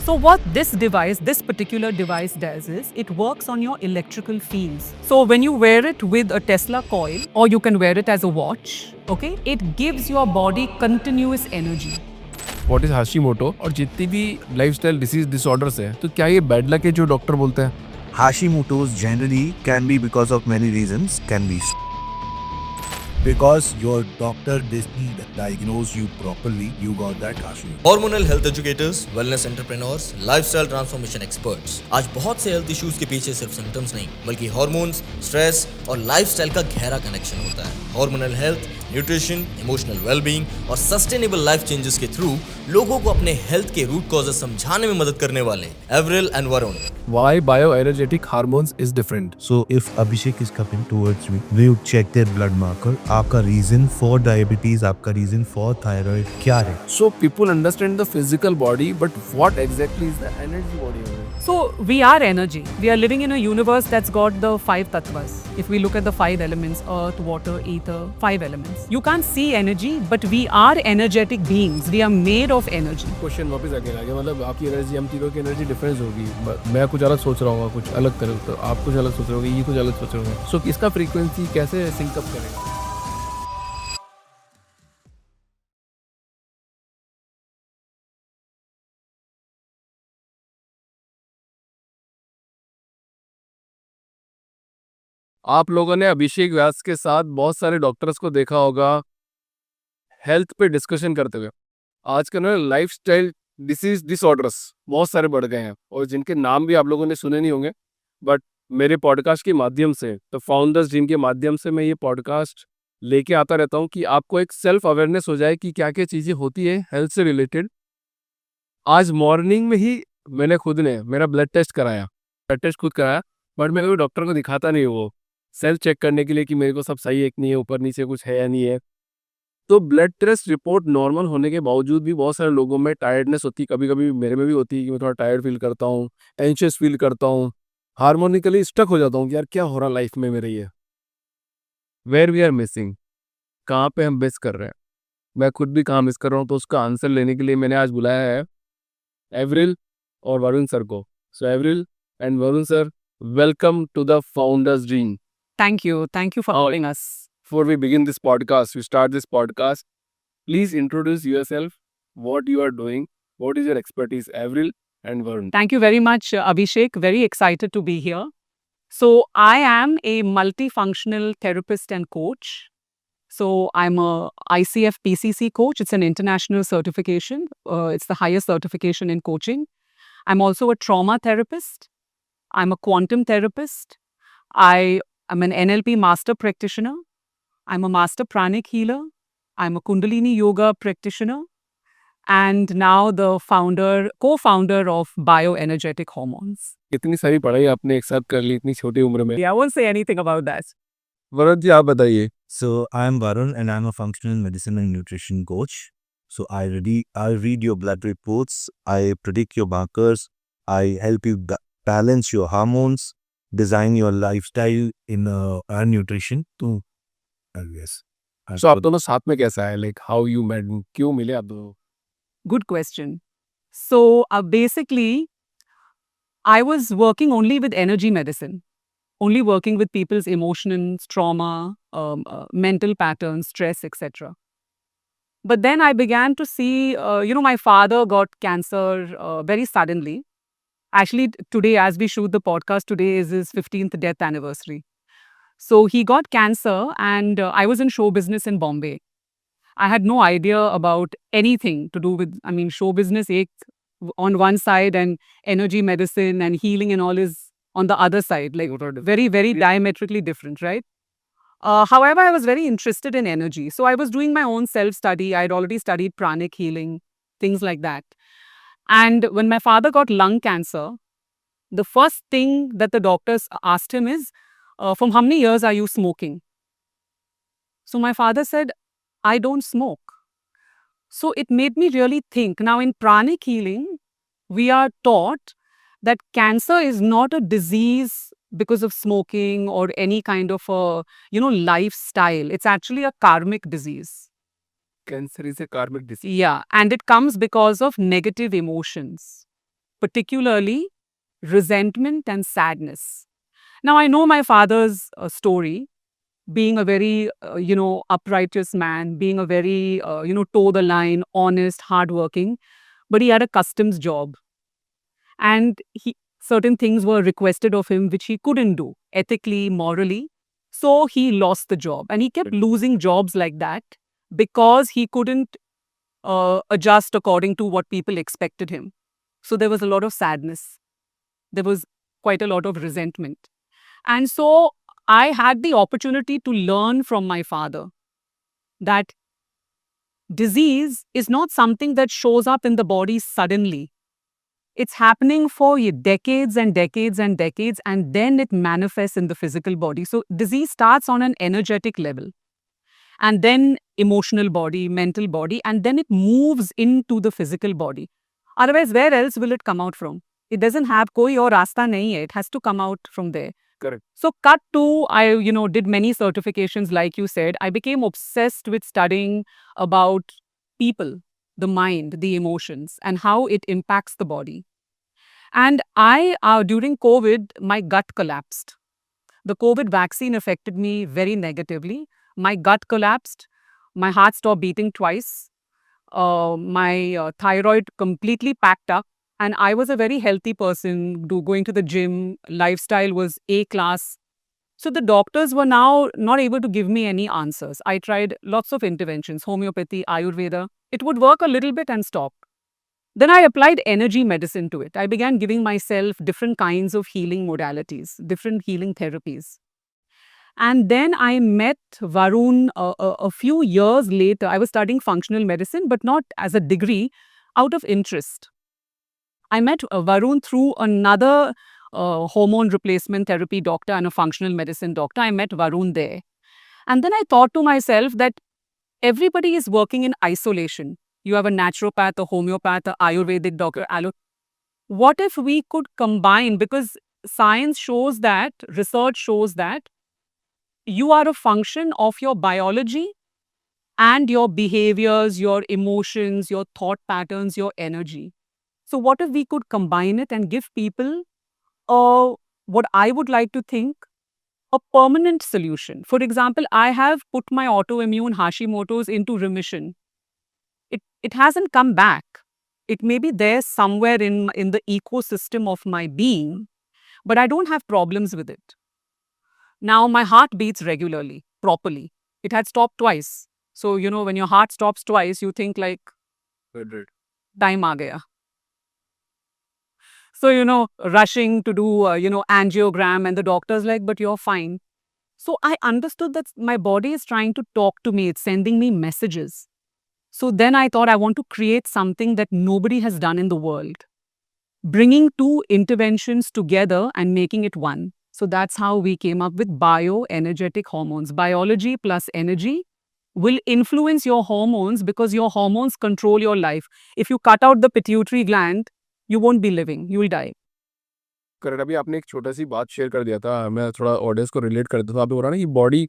So what this particular device does is it works on your electrical fields. So when you wear it with a Tesla coil or you can wear it as a watch, okay, it gives your body continuous energy. What is Hashimoto और जितनी भी lifestyle disease disorders है तो क्या ये bad luck है जो doctor बोलते हैं? Hashimoto's generally can be because of many reasons, can be because your doctor didn't diagnose you properly, you got that Hashimoto. Hormonal health educators, wellness entrepreneurs, lifestyle transformation experts. आज बहुत से health issues के पीछे सिर्फ symptoms नहीं बल्कि hormones, stress और lifestyle का गहरा कनेक्शन होता है। Hormonal health, nutrition, emotional wellbeing और सस्टेनेबल लाइफ चेंजेस के थ्रू लोगों को अपने हेल्थ के रूट कॉजेस समझाने में मदद करने वाले Avril and Varun. Why bioenergetic hormones is different? So if Abhishek is coming towards me, we would check their blood marker. आपका reason for diabetes, आपका reason for thyroid क्या है? So people understand the physical body, but what exactly is the energy body? So we are energy. We are living in a universe that's got the 5 tattvas. If we look at the 5 elements, earth, water, ether, 5 elements. You can't see energy, but we are energetic beings. We are made of energy. Question वापस आगे आगे मतलब आपकी energy हम तीनों की energy difference होगी। मैं कुछ अलग सोच रहा हूँ, कुछ अलग करूँ तो आप कुछ अलग सोच रहे होगे, ये कुछ अलग सोच रहे होंगे। सो इसका फ्रीक्वेंसी कैसे सिंक अप करेगा? आप लोगों ने अभिषेक व्यास के साथ बहुत सारे डॉक्टर्स को देखा होगा हेल्थ पे डिस्कशन करते हुए। आजकल ना लाइफस्टाइल डिसीज डिसऑर्डर्स बहुत सारे बढ़ गए हैं और जिनके नाम भी आप लोगों ने सुने नहीं होंगे, बट मेरे पॉडकास्ट के माध्यम से, तो फाउंडर्स ड्रीम के माध्यम से मैं ये पॉडकास्ट लेके आता रहता हूँ कि आपको एक सेल्फ अवेयरनेस हो जाए कि क्या क्या चीज़ें होती है हेल्थ से रिलेटेड। आज मॉर्निंग में ही मैंने खुद ने मेरा ब्लड टेस्ट कराया, खुद कराया, बट मैं कोई डॉक्टर को दिखाता नहीं हूँ, वो सेल्फ चेक करने के लिए कि मेरे को सब सही है कि नहीं है, ऊपर नीचे कुछ है या नहीं है। तो ब्लड टेस्ट रिपोर्ट नॉर्मल होने के बावजूद भी बहुत सारे लोगों में टायर्डनेस होती है, कभी कभी मेरे में भी होती है कि मैं थोड़ा टायर्ड फील करता हूँ, एंशियस फील करता हूँ, हार्मोनिकली स्टक हो जाता हूँ कि यार क्या हो रहा लाइफ में मेरे, ये वेयर वी आर मिसिंग, कहाँ पे हम मिस कर रहे हैं, मैं खुद भी कहाँ मिस कर रहा हूँ। तो उसका आंसर लेने के लिए मैंने आज बुलाया है एवरिल और वरुण सर को। So Avril and Varun sir, welcome to the founders dream. Thank you. Thank you for having us. Before we begin this podcast, we start this podcast, please introduce yourself, what you are doing, what is your expertise, Avril and Varun. Thank you very much, Abhishek. Very excited to be here. So, I am a multifunctional therapist and coach. So, I'm a ICF PCC coach. It's an international certification. It's the highest certification in coaching. I'm also a trauma therapist. I'm a quantum therapist. I am an NLP master practitioner. I'm a master pranic healer. I'm a Kundalini yoga practitioner. And now the co-founder of bioenergetic hormones. इतनी सारी पढ़ाई आपने एक साथ कर ली इतनी छोटी उम्र में। Yeah, I won't say anything about that. Varun ji आप बताइए। So I'm Varun and I'm a functional medicine and nutrition coach. So I read your blood reports, I predict your markers, I help you balance your hormones, design your lifestyle in and nutrition to yes. So आप दोनों साथ में कैसा है, like how you met, क्यों मिले आप दोनों? Good question. So basically, I was working only with energy medicine, only working with people's emotions, trauma, mental patterns, stress, etc. But then I began to see, my father got cancer very suddenly. Actually, today, as we shoot the podcast, today is his 15th death anniversary. So he got cancer, and I was in show business in Bombay. I had no idea about anything to do with, show business on one side and energy medicine and healing and all is on the other side, like very, very diametrically different, right? However, I was very interested in energy. So I was doing my own self-study. I had already studied pranic healing, things like that. And when my father got lung cancer, the first thing that the doctors asked him is, from how many years are you smoking? So my father said, I don't smoke. So it made me really think. Now in pranic healing, we are taught that cancer is not a disease because of smoking or any kind of a, lifestyle. It's actually a karmic disease. Cancer is a karmic disease. Yeah, and it comes because of negative emotions. particularly resentment and sadness. Now, I know my father's story, being a very, uprighteous man, being a very, toe the line, honest, hardworking, but he had a customs job. And certain things were requested of him which he couldn't do ethically, morally. So he lost the job. And he kept losing jobs like that because he couldn't adjust according to what people expected him. So there was a lot of sadness. There was quite a lot of resentment. And so I had the opportunity to learn from my father that disease is not something that shows up in the body suddenly. It's happening for decades and decades and decades, and then it manifests in the physical body. So disease starts on an energetic level, and then emotional body, mental body, and then it moves into the physical body. Otherwise, where else will it come out from? It doesn't have koi aur rasta nahi hai. It has to come out from there. Correct. So cut to, I did many certifications like you said. I became obsessed with studying about people, the mind, the emotions, and how it impacts the body. And during COVID, my gut collapsed. The COVID vaccine affected me very negatively. My gut collapsed. My heart stopped beating twice. My thyroid completely packed up. And I was a very healthy person, going to the gym, lifestyle was A class. So the doctors were now not able to give me any answers. I tried lots of interventions, homeopathy, Ayurveda. It would work a little bit and stop. Then I applied energy medicine to it. I began giving myself different kinds of healing modalities, different healing therapies. And then I met Varun a few years later. I was studying functional medicine, but not as a degree, out of interest. I met Varun through another hormone replacement therapy doctor and a functional medicine doctor. I met Varun there. And then I thought to myself that everybody is working in isolation. You have a naturopath, a homeopath, a Ayurvedic doctor, What if we could combine, because science shows that, research shows that you are a function of your biology and your behaviors, your emotions, your thought patterns, your energy. So what if we could combine it and give people what I would like to think, a permanent solution? For example, I have put my autoimmune Hashimoto's into remission. It hasn't come back. It may be there somewhere in the ecosystem of my being, but I don't have problems with it. Now my heart beats regularly, properly. It had stopped twice. So, when your heart stops twice, you think like, Right. time aa gaya. So, rushing to do, angiogram, and the doctor's like, but you're fine. So I understood that my body is trying to talk to me. It's sending me messages. So then I thought I want to create something that nobody has done in the world. Bringing two interventions together and making it one. So that's how we came up with bioenergetic hormones. Biology plus energy will influence your hormones because your hormones control your life. If you cut out the pituitary gland, you won't be living. You will die. Correct. अभी आपने एक छोटा सी बात share कर दिया था, मैं थोड़ा ऑडियंस को रिलेट कर देता था। आपने बोला ना कि बॉडी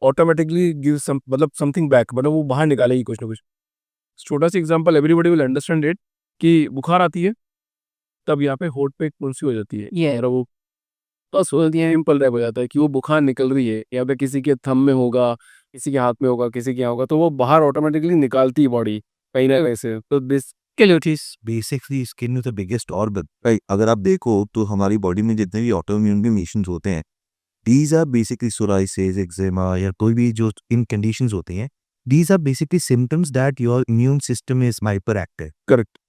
ऑटोमेटिकली गिव सम मतलब समथिंग बैक, मतलब वो बाहर निकालेगी कुछ ना कुछ। छोटा सा example, everybody will understand it, कि बुखार आती है तब यहाँ पे होठ पे एक फुंसी हो जाती है, Yeah. और वो बस सिंपल रैप हो जाता है कि वो बुखार निकल रही है, या फिर किसी के थंब में होगा, किसी के हाथ में होगा, किसी के यहाँ होगा, तो वो बाहर ऑटोमेटिकली निकालती है बॉडी कहीं ना कहीं से। तो this basically skin is the biggest organ. भाई अगर आप देखो तो हमारी बॉडी में जितने भी ऑटोइम्यून कंडीशंस होते हैं, these are basically psoriasis, eczema या कोई भी जो इन कंडीशंस होती हैं, these are basically symptoms that your immune system is hyperactive. Correct.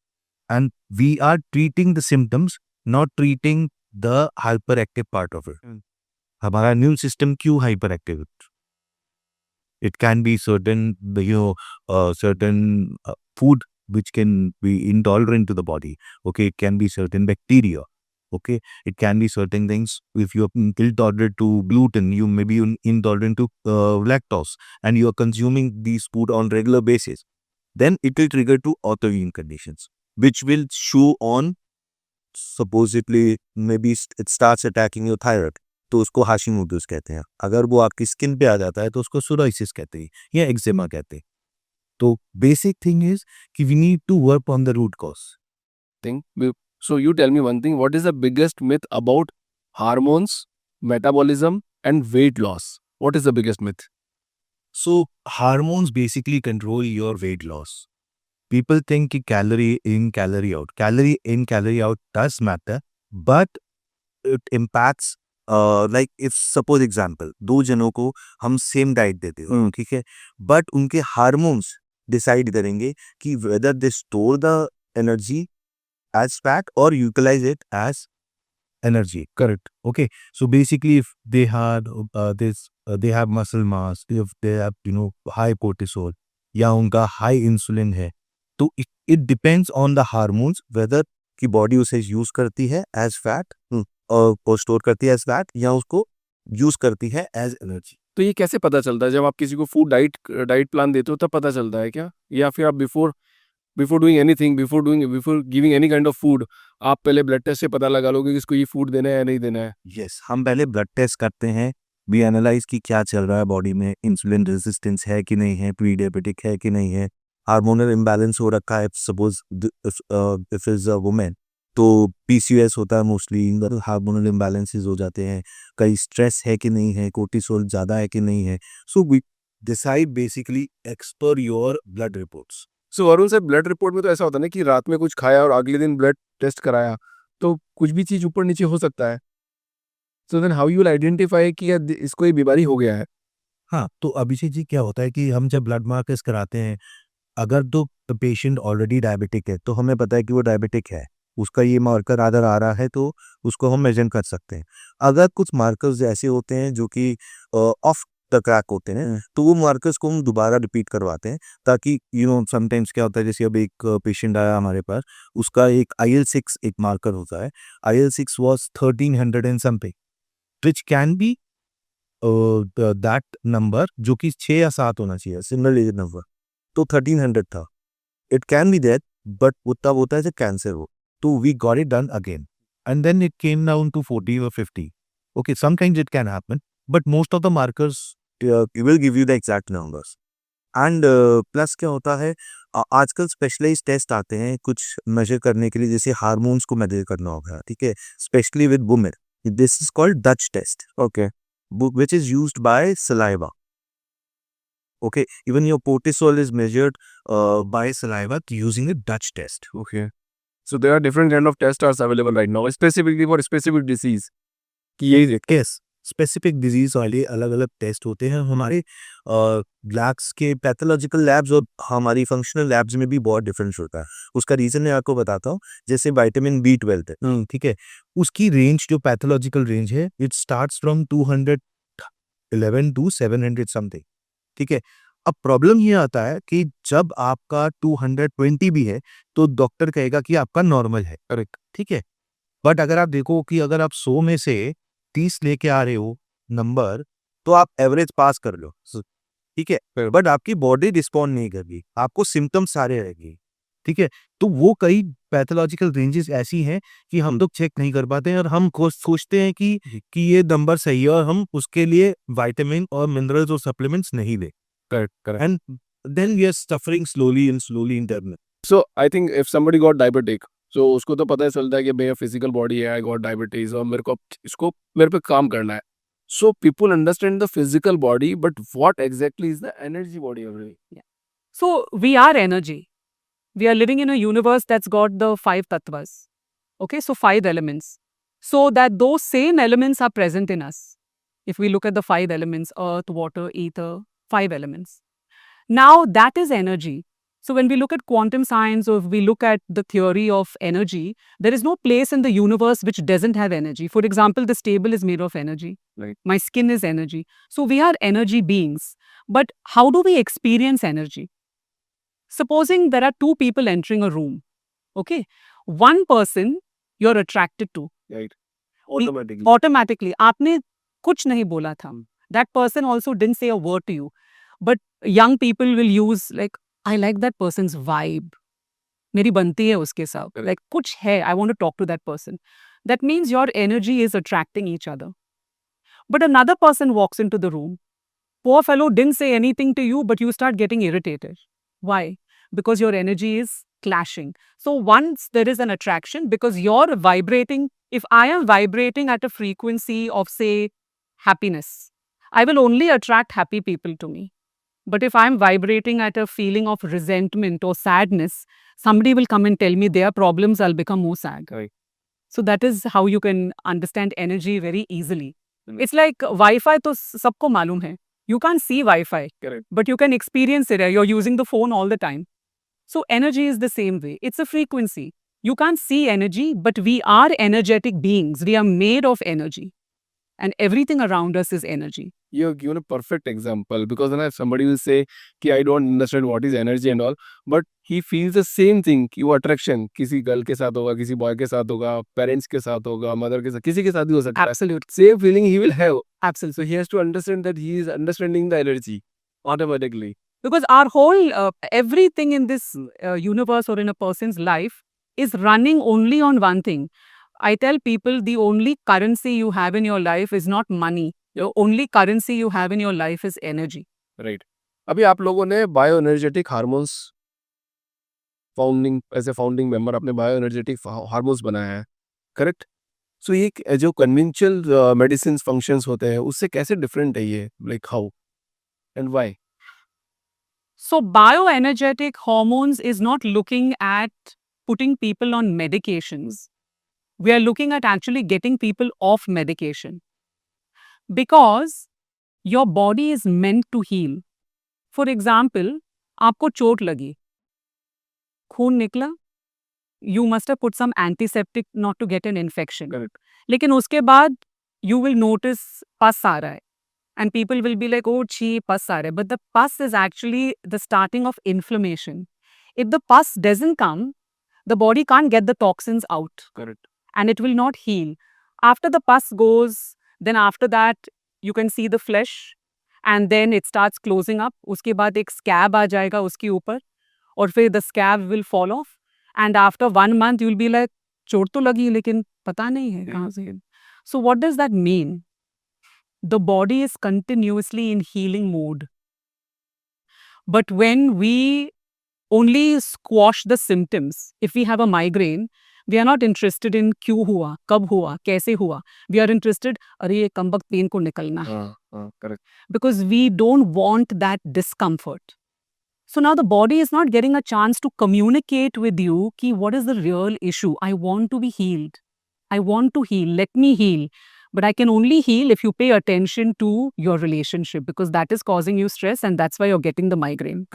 And we are treating the symptoms, not treating the hyperactive part of it. हमारा immune system क्यों hyperactive? It can be certain, certain food which can be intolerant to the body. Okay, it can be certain bacteria. Okay, it can be certain things. If you are intolerant to gluten, you may be intolerant to lactose, and you are consuming these food on regular basis, then it will trigger to autoimmune conditions, which will show on, supposedly, maybe it starts attacking your thyroid, तो उसको हाशिमोटोस कहते हैं। अगर वो आपकी skin पे आ जाता है तो उसको सोराइसिस कहते हैं या एक्जिमा कहते हैं। तो बेसिक थिंग इज कि we need to work on the root cause. Thing So you tell me one thing, what is the biggest myth about hormones, metabolism and weight loss? What is the biggest myth? So hormones basically control your weight loss. People think कि calorie in, calorie out. Calorie in, calorie out does matter, but it impacts like if suppose example दो जनों को हम same diet देते हो, ठीक है, but उनके हार्मोन्स डिसाइड करेंगे कि whether they store the energy as fat or utilize it as energy. Correct. Okay. So basically, if they had they have muscle mass, if they have high cortisol, या उनका high insulin है, तो it depends on the hormones whether कि body उसे use करती है as fat और store करती है एज फैट या उसको यूज करती है एज एनर्जी. तो ये कैसे पता चलता है? जब आप किसी को फूड डाइट प्लान देते हो तब पता चलता है क्या? या फिर आप before doing anything, before giving any kind of food, आप पहले ब्लड टेस्ट से पता लगा लोगे कि इसको ये फूड देना है या नहीं देना है? यस, हम पहले ब्लड टेस्ट करते हैं, वी एनालाइज कि क्या चल रहा है बॉडी में, इंसुलिन रेजिस्टेंस है कि नहीं है, प्री डायबिटिक है कि नहीं है, हार्मोनल इम्बैलेंस हो रखा है. Suppose if is a women तो पीसीओएस होता है मोस्टली, हार्मोनल इम्बैलेंसेस हो जाते हैं, कहीं स्ट्रेस है कि नहीं है, कोर्टिसोल ज़्यादा है कि नहीं है. So we decide basically X पर your blood reports. So Arun sir, blood report में तो ऐसा होता है ना कि रात में कुछ खाया और अगले दिन ब्लड टेस्ट कराया, तो कुछ भी चीज़ ऊपर नीचे हो सकता है. So then how you will identify कि इसको ये बीमारी हो गया है? हाँ, तो अभिषेक जी क्या होता है कि हम जब ब्लड मार्कर्स कराते हैं, अगर तो पेशेंट ऑलरेडी डायबिटिक है तो हमें पता है कि वो डायबिटिक है, उसका ये मार्कर अगर आ रहा है तो उसको हम मेजर कर सकते हैं. अगर कुछ मार्कर्स ऐसे होते हैं जो कि ऑफ द ट्रैक होते हैं, तो वो मार्कर्स को हम दोबारा रिपीट करवाते हैं, ताकि समटाइम्स क्या होता है, जैसे अब एक पेशेंट आया हमारे पास, उसका एक IL-6 एक मार्कर होता है, IL-6 was 1300 and something, which can be that number जो कि 6 या 7 होना चाहिए, सिमिलर एज नंबर, तो 1300 था. It can be that, but वो तब होता है जब कैंसर हो. तो we got it done again and then it came down to 40 or 50. Okay, sometimes it can happen, but most of the markers will give you the exact numbers. And plus क्या होता है, आजकल specialised test आते हैं कुछ major करने के लिए, जैसे हार्मोन्स को मेजर करना होगा, ठीक है, specially with women. This is called Dutch test, okay. which is used by saliva. Okay, even your cortisol is measured by saliva using a Dutch test. Okay. So there are different kind of tests available right now, specifically for specific disease. कि यही देख. Yes, specific disease वाले अलग अलग test होते हैं. हमारे labs के पैथोलॉजिकल लैब्स और हमारी फंक्शनल लैब्स में भी बहुत डिफरेंस होता है. उसका रीजन मैं आपको बताता हूँ. जैसे विटामिन B12 है, ठीक है, उसकी रेंज जो पैथोलॉजिकल रेंज है, it starts from 211 to 700 something, ठीक है. अब प्रॉब्लम ये आता है कि जब आपका 220 भी है तो डॉक्टर कहेगा कि आपका नॉर्मल है, करेक्ट, ठीक है. बट अगर आप देखो कि अगर आप 100 में से 30 लेके आ रहे हो नंबर, तो आप एवरेज पास कर लो, ठीक है, बट आपकी बॉडी रिस्पॉन्ड नहीं करेगी, आपको सिम्टम्स सारे रहेगी, ठीक है. तो वो कई पैथोलॉजिकल रेंजेस ऐसी हैं कि हम लोग चेक नहीं कर पाते हैं और हम सोचते हैं कि ये नंबर सही है और हम उसके लिए विटामिन और मिनरल्स और सप्लीमेंट्स नहीं ले. Correct. And then we are suffering slowly in terms. So I think if somebody got diabetic, so उसको तो पता चलता है कि मेरा फिजिकल बॉडी है, आई गॉट डायबिटीज और मेरे पे काम करना है. So people understand the physical body, but what exactly is the energy body of it? So we are energy. We are living in a universe that's got the 5 tattvas. Okay, so 5 elements. So that those same elements are present in us. If we look at the 5 elements, earth, water, ether, 5 elements. Now that is energy. So when we look at quantum science or if we look at the theory of energy, there is no place in the universe which doesn't have energy. For example, this table is made of energy. Right. My skin is energy. So we are energy beings. But how do we experience energy? Supposing there are 2 people entering a room. Okay. One person you're attracted to. Right. Automatically. Automatically. आपने कुछ नहीं बोला था. That person also didn't say a word to you. But young people will use like, I like that person's vibe. मेरी बनती है उसके साथ. Correct. Like कुछ है, I want to talk to that person. That means your energy is attracting each other. But another person walks into the room. Poor fellow didn't say anything to you, but you start getting irritated. Why? Because your energy is clashing. So once there is an attraction, because you're vibrating, if I am vibrating at a frequency of, say, happiness, I will only attract happy people to me. But if I'm vibrating at a feeling of resentment or sadness, somebody will come and tell me their problems, I'll become more sad. Right. So that is how you can understand energy very easily. It's like Wi-Fi to sabko malum hai. You can't see Wi-Fi, Correct. but you can experience it. You're using the phone all the time. So energy is the same way. It's a frequency. You can't see energy, but we are energetic beings. We are made of energy. And everything around us is energy. You have given a perfect example because then somebody will say कि I don't understand what is energy and all, but he feels the same thing कि वो attraction किसी girl के साथ होगा, किसी boy के साथ होगा, parents के साथ होगा, mother के साथ, किसी के साथ भी हो सकता है. Absolute. Same feeling he will have. Absolutely. So he has to understand that he is understanding the energy automatically. Because our whole, everything in this universe or in a person's life is running only on one thing. I tell people the only currency you have in your life is not money. The only currency you have in your life is energy. Right. अभी आप लोगों ने bio energetic hormones founding as a founding member आपने bio energetic hormones बनाया है, correct? सो ये जो conventional medicine functions होते हैं उससे कैसे डिफरेंट है ये, like how and why? So bioenergetic hormones is not looking at putting people on medications. We are looking at actually getting people off medication. Because your body is meant to heal. For example, आपको चोट लगी, खून निकला, you must have put some antiseptic not to get an infection. Correct. लेकिन उसके बाद you will notice पस आ रहा है. And people will be like, oh, छी, pus aa raha hai. But the pus is actually the starting of inflammation. If the pus doesn't come, the body can't get the toxins out correct. and it will not heal. After the pus goes, then after that, you can see the flesh and then it starts closing up. उसके बाद एक scab आ जाएगा उसके ऊपर और फिर the scab will fall off. And after 1 month, you'll be like, चोट तो लगी लेकिन पता नहीं है कहाँ से. So what does that mean? The body is continuously in healing mode. But when we only squash the symptoms, if we have a migraine, we are not interested in क्यों हुआ, कब हुआ, कैसे हुआ. We are interested, अरे ये कमबख्त pen को निकलना है. हाँ, correct. Because we don't want that discomfort. So now the body is not getting a chance to communicate with you ki what is the real issue. I want to be healed. I want to heal. Let me heal. But I can only heal if you pay attention to your relationship because that is causing you stress and that's why you're getting the migraine.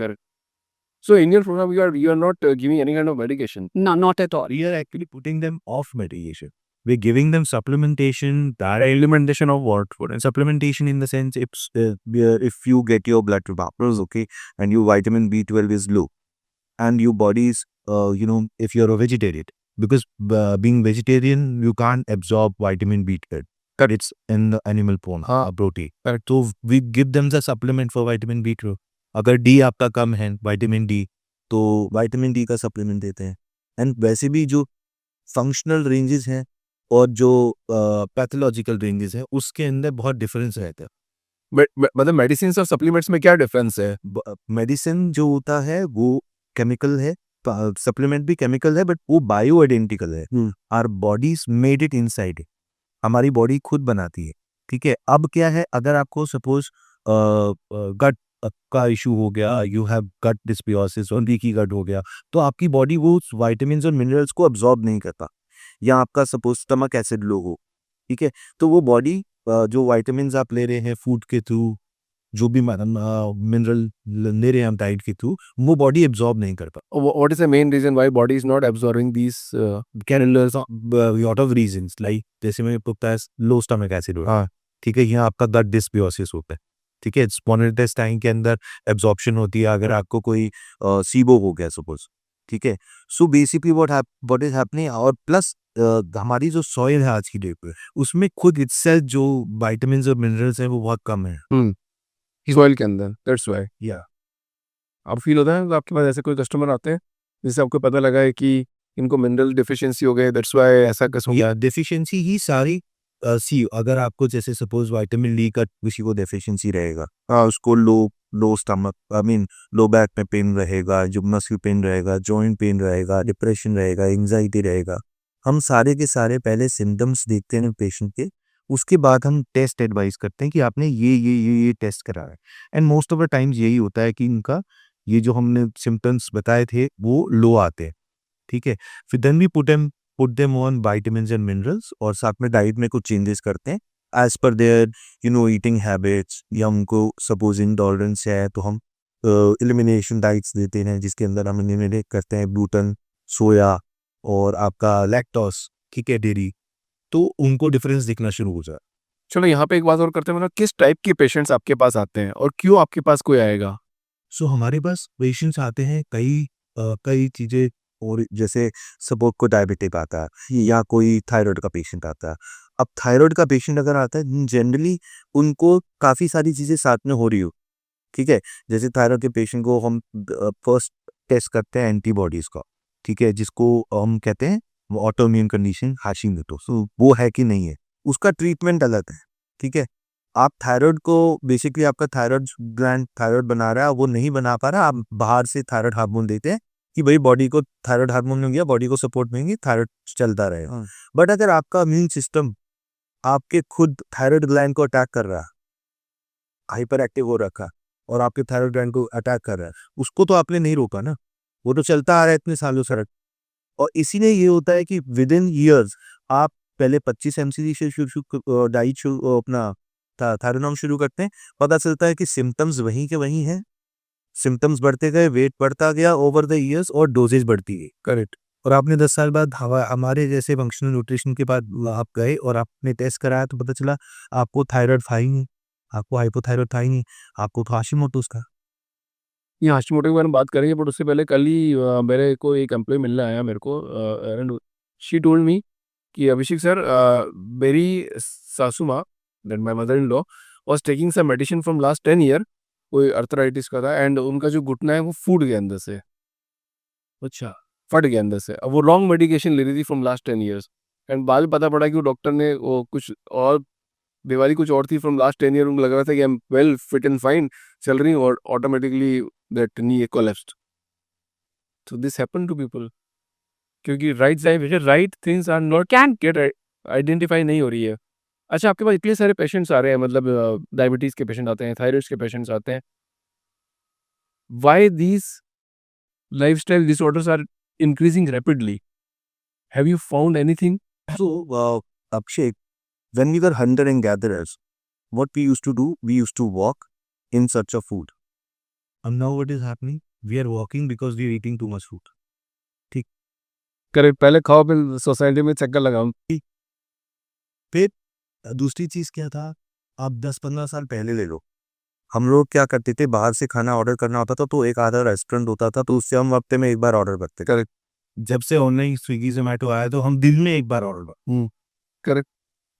So in your program you are not giving any kind of medication. No, not at all. We are actually putting them off medication. We're giving them supplementation, direct implementation of what? Supplementation in the sense if you get your blood evaporates, okay, and your vitamin B12 is low, and your body is, if you're a vegetarian, because being vegetarian, you can't absorb vitamin B12. It's in the animal protein. So we give them the supplement for vitamin B12. अगर D आपका कम है, vitamin D, तो vitamin D का supplement देते हैं. And वैसे भी जो functional ranges हैं और जो pathological ranges हैं, उसके अंदर बहुत difference रहता है. मतलब मेडिसिन और सप्लीमेंट्स में क्या डिफरेंस है? मेडिसिन जो होता है वो केमिकल है, सप्लीमेंट भी केमिकल है, बट वो बायो आइडेंटिकल है. Our bodies made it inside. हमारी बॉडी खुद बनाती है. ठीक है. अब क्या है, अगर आपको सपोज गट का इशू हो गया, यू हैव गट डिस्बियोसिस और लीकी गट हो गया, तो आपकी बॉडी वो विटामिन्स और मिनरल्स को अब्सॉर्ब नहीं करता. या आपका सपोज स्टमक एसिड लो हो, ठीक है, तो वो बॉडी जो विटामिन्स आप ले रहे हैं फूड के थ्रू, जो भी मिनरल ले रहे हैं हम डाइट के थ्रू, वो बॉडी एब्जॉर्ब नहीं कर पाता. What is the main reason why body is not absorbing these lot of reasons, like जैसे मैं पता है लो स्टमक एसिड हो, हाँ ठीक है, यहाँ आपका गट डिस्बियोसिस होता है. ठीक है, स्मॉल इंटेस्टाइन के अंदर एब्जॉर्प्शन होती है. अगर आपको कोई सीबो हो गया सपोज, ठीक है, so basically what is happening. और प्लस हमारी जो सॉइल है आज की डेट पे, उसमें खुद इटसेल्फ जो विटामिन्स और मिनरल्स हैं वो बहुत कम है सॉइल के अंदर. That's why. या आप फील होता है आपके पास ऐसे कोई कस्टमर आते हैं जिससे आपको पता लगा है कि इनको मिनरल डिफिशियंसी हो गए, दैट्स व्हाई ऐसा कसम. या डेफिशिएंसी ही सारी सी. अगर आपको जैसे सपोज विटामिन डी का किसी को डेफिशिएंसी रहेगा, हाँ, उसको low low stomach, I mean low back में पेन रहेगा, जो मसल पेन रहेगा, जॉइंट पेन रहेगा, डिप्रेशन रहेगा, एंजाइटी रहेगा। हम सारे के सारे पहले सिम्टम्स देखते हैं पेशेंट के, उसके बाद हम टेस्ट एडवाइस करते हैं कि आपने ये टेस्ट करा है। And most of the times यही होता है कि इनका ये जो हमने सिम्टम्स बताए थे वो लो आते हैं, ठीक है। फिर then we put them on vitamins and minerals, और साथ में डाइट में कुछ चेंजेस करते हैं as per there eating habits, या उनको सपोज इंटॉलरेंस है तो हम एलिमिनेशन डाइट्स देते हैं जिसके अंदर हम एलिमिनेट करते हैं ग्लूटेन, सोया और आपका लैक्टोस, ठीक है, डेयरी, तो उनको डिफरेंस दिखना शुरू हो जाए। चलो यहाँ पे एक बात और करते हैं, मतलब किस टाइप के पेशेंट्स आपके पास आते हैं और क्यों आपके पास कोई आएगा? सो हमारे पास पेशेंट्स आते हैं कई चीज़ें, और जैसे सपोज को डायबिटिक आता है या कोई थायराइड का पेशेंट आता है। अब थायराइड का पेशेंट अगर आता है जनरली उनको काफ़ी सारी चीज़ें साथ में हो रही हो, ठीक है। जैसे थायराइड के पेशेंट को हम फर्स्ट टेस्ट करते हैं एंटीबॉडीज़ का, ठीक है, जिसको हम कहते हैं ऑटो इम्यून कंडीशन हाशिमोटो, सो वो है कि नहीं है, उसका ट्रीटमेंट अलग है, ठीक है। आप थायराइड को बेसिकली आपका थायराइड ग्लैंड थायराइड बना रहा है, वो नहीं बना पा रहा, आप बाहर से थायराइड हार्मोन देते हैं कि भाई बॉडी को थायराइड हार्मोन मिल गया, बॉडी को सपोर्ट मिलेंगी, थायराइड चलता रहेगा। बट अगर आपका इम्यून सिस्टम आपके खुद थायराइड ग्लैंड को अटैक कर रहा है, हाइपर एक्टिव हो रखा, और आपके थायराइड ग्लैंड को अटैक कर रहा है, उसको तो आपने नहीं रोका ना, वो तो चलता आ रहा है इतने सालों से। और इसीलिए ये होता है कि विद इन ईयर्स आप पहले 25 mcg से डाइट अपना थायरोनॉम शुरू करते हैं, पता चलता है कि सिम्टम्स वहीं के वहीं हैं, सिम्टम्स बढ़ते गए, वेट बढ़ता गया ओवर द ईयर्स और डोजेज बढ़ती गई। करेक्ट। और आपने 10 साल बाद हमारे जैसे फंक्शनल न्यूट्रिशन के बाद आप गए और आपने टेस्ट कराया तो पता चला आपको थायराइड था ही नहीं, आपको हाइपोथायराइड था ही नहीं, आपको तो हाशिमोटोस का। ये हाशिमोटो के बारे में बात करेंगे, बट उससे पहले कल ही मेरे को एक एम्प्लॉय मिलने आया मेरे को, एंड शी टोल्ड मी कि अभिषेक सर, मेरी सासू माँ, that my mother in law, was taking some medicine from last 10 year, कोई अर्थराइटिस का था, एंड उनका जो घुटना है वो फूट गया अंदर से, अच्छा, फट गया अंदर से। अब वो रॉन्ग मेडिकेशन ले रही थी फ्रॉम लास्ट 10 ईयर्स, एंड बाद में पता पड़ा कि वो डॉक्टर ने वो कुछ और, बीमारी कुछ और थी फ्रॉम लास्ट 10 ईयर, उनको लग रहा था कि I am well fit and fine, चल रही, और automatically that knee collapsed. So this happen to people, क्योंकि right things are not can get identify नहीं हो रही है। अच्छा, आपके पास इतने सारे पेशेंट्स आ रहे हैं, मतलब डायबिटीज के पेशेंट आते हैं, थायराइड के पेशेंट्स आते हैं, why these lifestyle disorders are increasing rapidly? Have you found anything? so Abhishek, when we were hunter and gatherers, what we used to do, we used to walk in search of food. And now what is happening? We are walking because we are eating too much food. Correct, पहले खाओ फिर society में चक्कर लगाओ। फिर दूसरी चीज़ क्या था, आप 10-15 साल पहले ले लो, हम लोग क्या करते थे, बाहर से खाना ऑर्डर करना होता था तो एक आधा रेस्टोरेंट होता था, तो उससे हम हफ्ते में एक बार ऑर्डर करते थे। करेक्ट। जब से ऑनलाइन स्विगी जोमेटो आया तो हम दिन में एक बार ऑर्डर करेक्ट,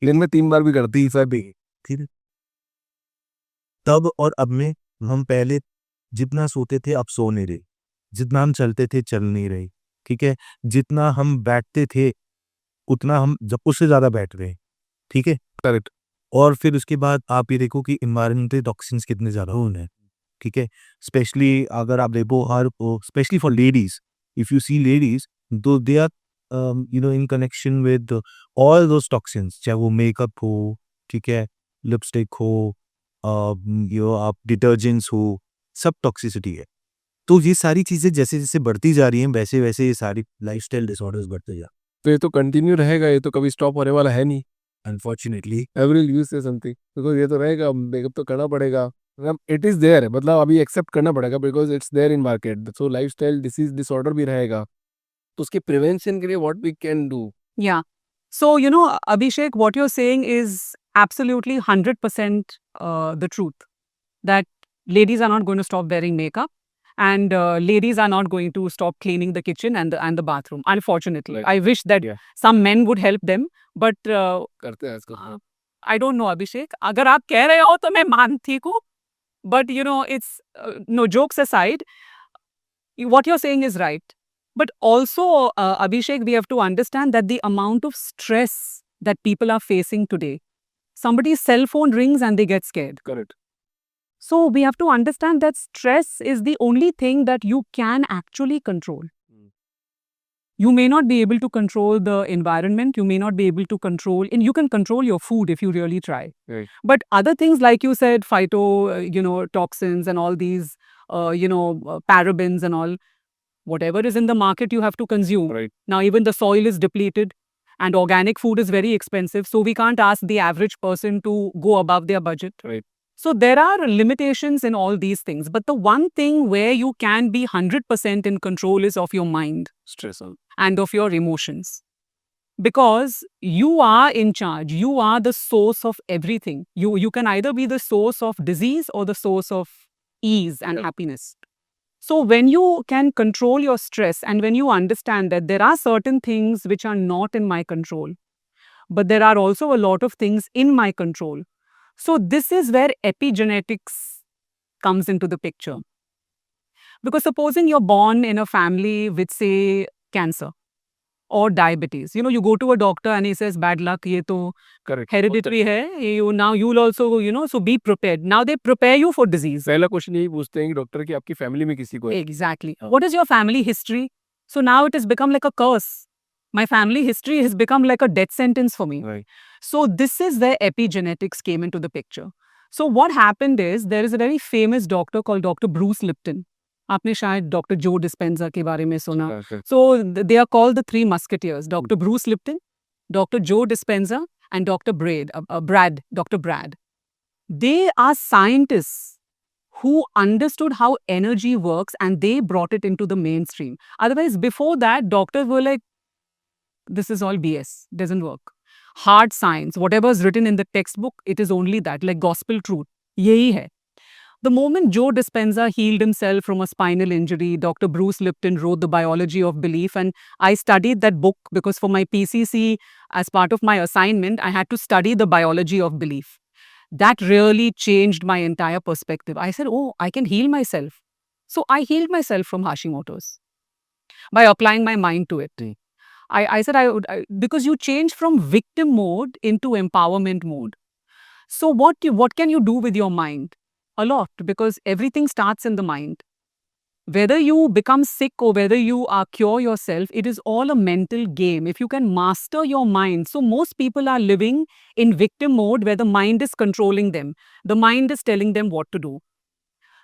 दिन में 3 बार भी करती है सब भी। ठीक है। तब और अब में हम पहले जितना सोते थे अब सो नहीं रहे, जितना हम चलते थे चल नहीं रहे, ठीक है, जितना हम बैठते थे उतना हम जब उससे ज़्यादा बैठ रहे हैं, ठीक है। करेक्ट। और फिर उसके बाद आप ये देखो कि इन्वायरमेंटल टॉक्सिन्स कितने ज़्यादा हो रहे हैं, ठीक है। स्पेशली अगर आप देखो हर specially for ladies, if you see ladies, तो they are in connection with all those toxins, चाहे वो मेकअप हो, ठीक है, लिपस्टिक हो, आप डिटर्जेंट्स हो, सब टॉक्सिसिटी है। तो ये सारी चीज़ें जैसे-जैसे बढ़ती जा रही हैं, वैसे-वैसे ये सारी लाइफ़स्टाइल डिसऑर्डर्स बढ़ते जा रहे हैं। तो ये तो कंटिन्यू रहेगा, ये तो कभी स्टॉप होने वाला है नहीं। अनफॉर्चुनेटली एवरी यूज से समथिंग, बिकॉज ये तो रहेगा, मेकअप तो करना पड़ेगा, मतलब इट इज देयर, मतलब अभी एक्सेप्ट करना पड़ेगा because it's there in market. So lifestyle disease disorder भी रहेगा, तो उसके प्रिवेंशन के लिए what we can do? Yeah. So, Abhishek, what you're saying is absolutely 100% the truth. That ladies are not going to stop wearing makeup, and ladies are not going to stop cleaning the kitchen and the bathroom. Unfortunately, Right. I wish that Yeah. some men would help them, but करते हैं इसको। I don't know, Abhishek. अगर आप कह रहे हो तो मैं मानती हूँ, but it's no, jokes aside, what you're saying is right. But also, Abhishek, we have to understand that the amount of stress that people are facing today, somebody's cell phone rings and they get scared. Correct. So we have to understand that stress is the only thing that you can actually control. You may not be able to control the environment, you may not be able to control, and you can control your food if you really try. Right. But other things, like you said, phyto, toxins and all these, parabens and all, whatever is in the market, you have to consume. Right. Now, even the soil is depleted and organic food is very expensive. So we can't ask the average person to go above their budget. Right. So there are limitations in all these things. But the one thing where you can be 100% in control is of your mind Stress on. and of your emotions. Because you are in charge, you are the source of everything. You can either be the source of disease or the source of ease and happiness. So when you can control your stress and when you understand that there are certain things which are not in my control, but there are also a lot of things in my control. So this is where epigenetics comes into the picture. Because supposing you're born in a family with, say, cancer or diabetes, you go to a doctor and he says, bad luck, ye to Correct. hereditary hai, now you'll also, so be prepared. Now they prepare you for disease. पहला question यही पूछते हैं कि doctor की आपकी family में किसी को है Exactly. What is your family history? So now it has become like a curse. My family history has become like a death sentence for me. Right. So this is where epigenetics came into the picture. So what happened is there is a very famous doctor called Dr. Bruce Lipton. आपने शायद doctor जो Dispenza के बारे में सुना. Okay. So they are called the three musketeers: Dr. Bruce Lipton, Dr. Joe Dispenza, and Dr. Dr. Brad. They are scientists who understood how energy works and they brought it into the mainstream. Otherwise, before that, doctors were like, this is all BS, doesn't work. Hard science, whatever is written in the textbook, it is only that, like gospel truth. Yehi hai. The moment Joe Dispenza healed himself from a spinal injury, Dr. Bruce Lipton wrote The Biology of Belief, and I studied that book because for my PCC, as part of my assignment, I had to study the biology of belief. That really changed my entire perspective. I said, oh, I can heal myself. So I healed myself from Hashimoto's by applying my mind to it. I said, because you change from victim mode into empowerment mode. So what can you do with your mind? A lot, because everything starts in the mind. Whether you become sick or whether you cure yourself, it is all a mental game. If you can master your mind. So most people are living in victim mode where the mind is controlling them. The mind is telling them what to do.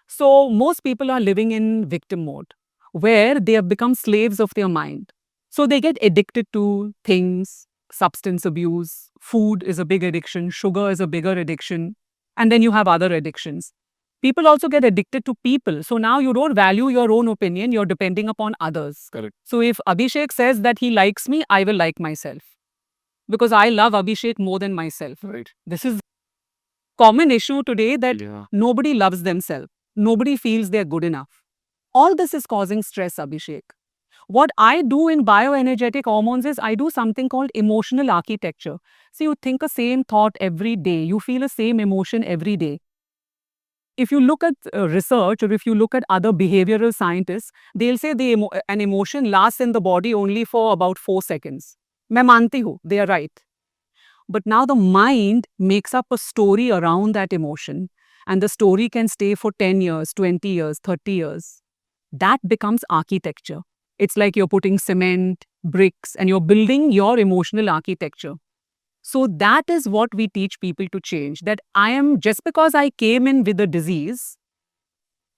So most people are living in victim mode where they have become slaves of their mind. So they get addicted to things, substance abuse, food is a big addiction, sugar is a bigger addiction, and then you have other addictions. People also get addicted to people. So now you don't value your own opinion, you're depending upon others. Correct. So if Abhishek says that he likes me, I will like myself. Because I love Abhishek more than myself. Right. This is common issue today that Yeah. nobody loves themselves. Nobody feels they're good enough. All this is causing stress, Abhishek. What I do in bioenergetic hormones is I do something called emotional architecture. So you think a same thought every day. You feel a same emotion every day. If you look at research or if you look at other behavioral scientists, they'll say an emotion lasts in the body only for about 4 seconds. मैं मानती हूँ, they are right. But now the mind makes up a story around that emotion, and the story can stay for 10 years, 20 years, 30 years. That becomes architecture. It's like you're putting cement, bricks, and you're building your emotional architecture. So that is what we teach people to change. That just because I came in with a disease,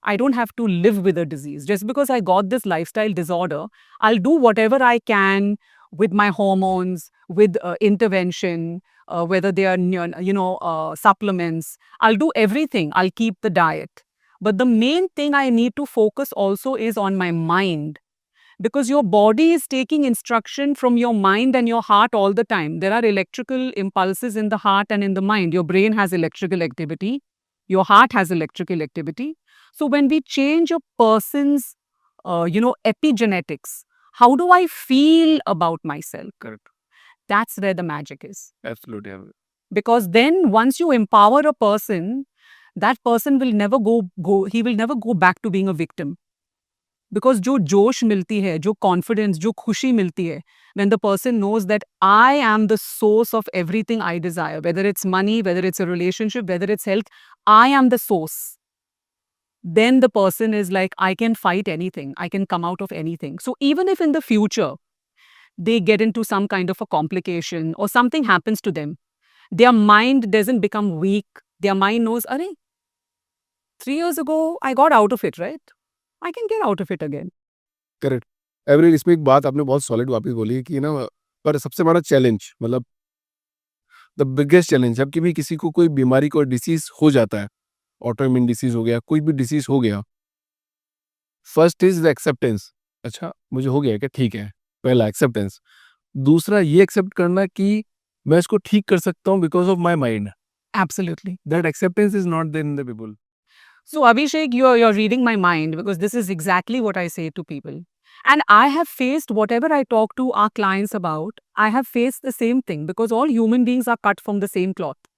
I don't have to live with a disease. Just because I got this lifestyle disorder, I'll do whatever I can with my hormones, with intervention, whether they are, supplements. I'll do everything. I'll keep the diet. But the main thing I need to focus also is on my mind. Because your body is taking instruction from your mind and your heart all the time. There are electrical impulses in the heart and in the mind. Your brain has electrical activity. Your heart has electrical activity. So when we change a person's, epigenetics, how do I feel about myself? Correct. That's where the magic is. Absolutely. Yeah. Because then once you empower a person, that person will never he will never go back to being a victim. Because जो जोश मिलती है, जो confidence, जो खुशी मिलती है, when the person knows that I am the source of everything I desire, whether it's money, whether it's a relationship, whether it's health, I am the source. then the person is like, I can fight anything, I can come out of anything. So even if in the future they get into some kind of a complication or something happens to them, their mind doesn't become weak. Their mind knows, Arey, 3 years ago, I got out of it, right? I can get out of it again. Correct every इसमें एक बात आपने बहुत solid वापस बोली है कि ना, पर सबसे बड़ा चैलेंज मतलब द बिगेस्ट चैलेंज, जब कभी किसी को कोई बीमारी कोई डिसीज हो जाता है, ऑटोइम्यून डिसीज हो गया, कोई भी डिसीज हो गया, फर्स्ट इज द एक्सेप्टेंस। अच्छा मुझे हो गया क्या, ठीक है, पहला एक्सेप्टेंस। दूसरा ये एक्सेप्ट करना कि मैं इसको ठीक कर सकता हूँ because of my mind. Absolutely. That acceptance is not there in the people. So Abhishek, you're reading my mind because this is exactly what I say to people. And I have faced whatever I talk to our clients about, I have faced the same thing because all human beings are cut from the same cloth.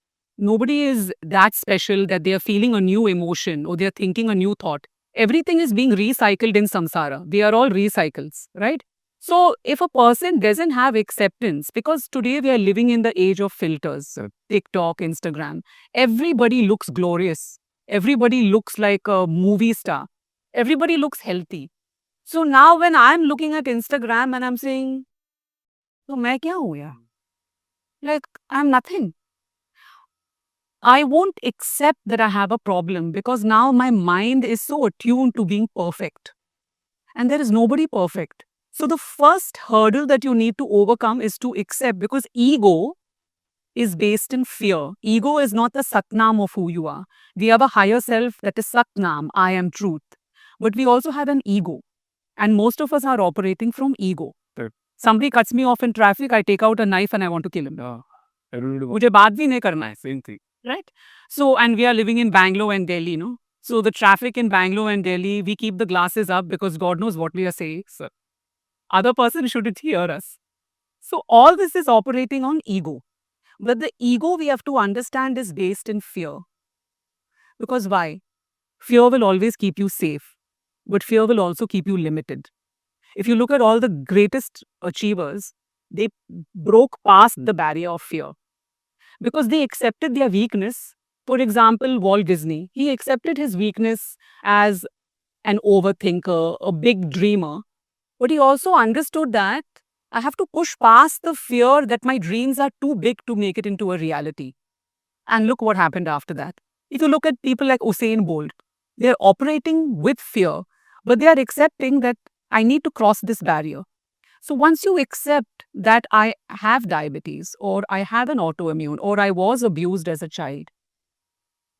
Nobody is that special that they are feeling a new emotion or they are thinking a new thought. Everything is being recycled in samsara. We are all recycles, right? So if a person doesn't have acceptance, because today we are living in the age of filters, TikTok, Instagram, everybody looks glorious. Everybody looks like a movie star. Everybody looks healthy. So now when I'm looking at Instagram and I'm saying, तो मैं क्या हूँ यार? Like I'm nothing. I won't accept that I have a problem because now my mind is so attuned to being perfect. And there is nobody perfect. So the first hurdle that you need to overcome is to accept, because ego is based in fear. Ego is not the Satnam of who you are. We have a higher self that is Satnam, I am truth. But we also have an ego. And most of us are operating from ego. Right. Somebody cuts me off in traffic, I take out a knife and I want to kill him. Everybody मुझे बात भी नहीं करना है. Same thing. Right? So, and we are living in Bangalore and Delhi, no? So the traffic in Bangalore and Delhi, we keep the glasses up because God knows what we are saying. So, other person shouldn't hear us. So all this is operating on ego. But the ego we have to understand is based in fear. Because why? Fear will always keep you safe, but fear will also keep you limited. If you look at all the greatest achievers, they broke past the barrier of fear because they accepted their weakness. For example, Walt Disney, he accepted his weakness as an overthinker, a big dreamer, but he also understood that I have to push past the fear that my dreams are too big to make it into a reality. And look what happened after that. If you look at people like Usain Bolt, they're operating with fear, but they are accepting that I need to cross this barrier. So once you accept that I have diabetes or I have an autoimmune or I was abused as a child,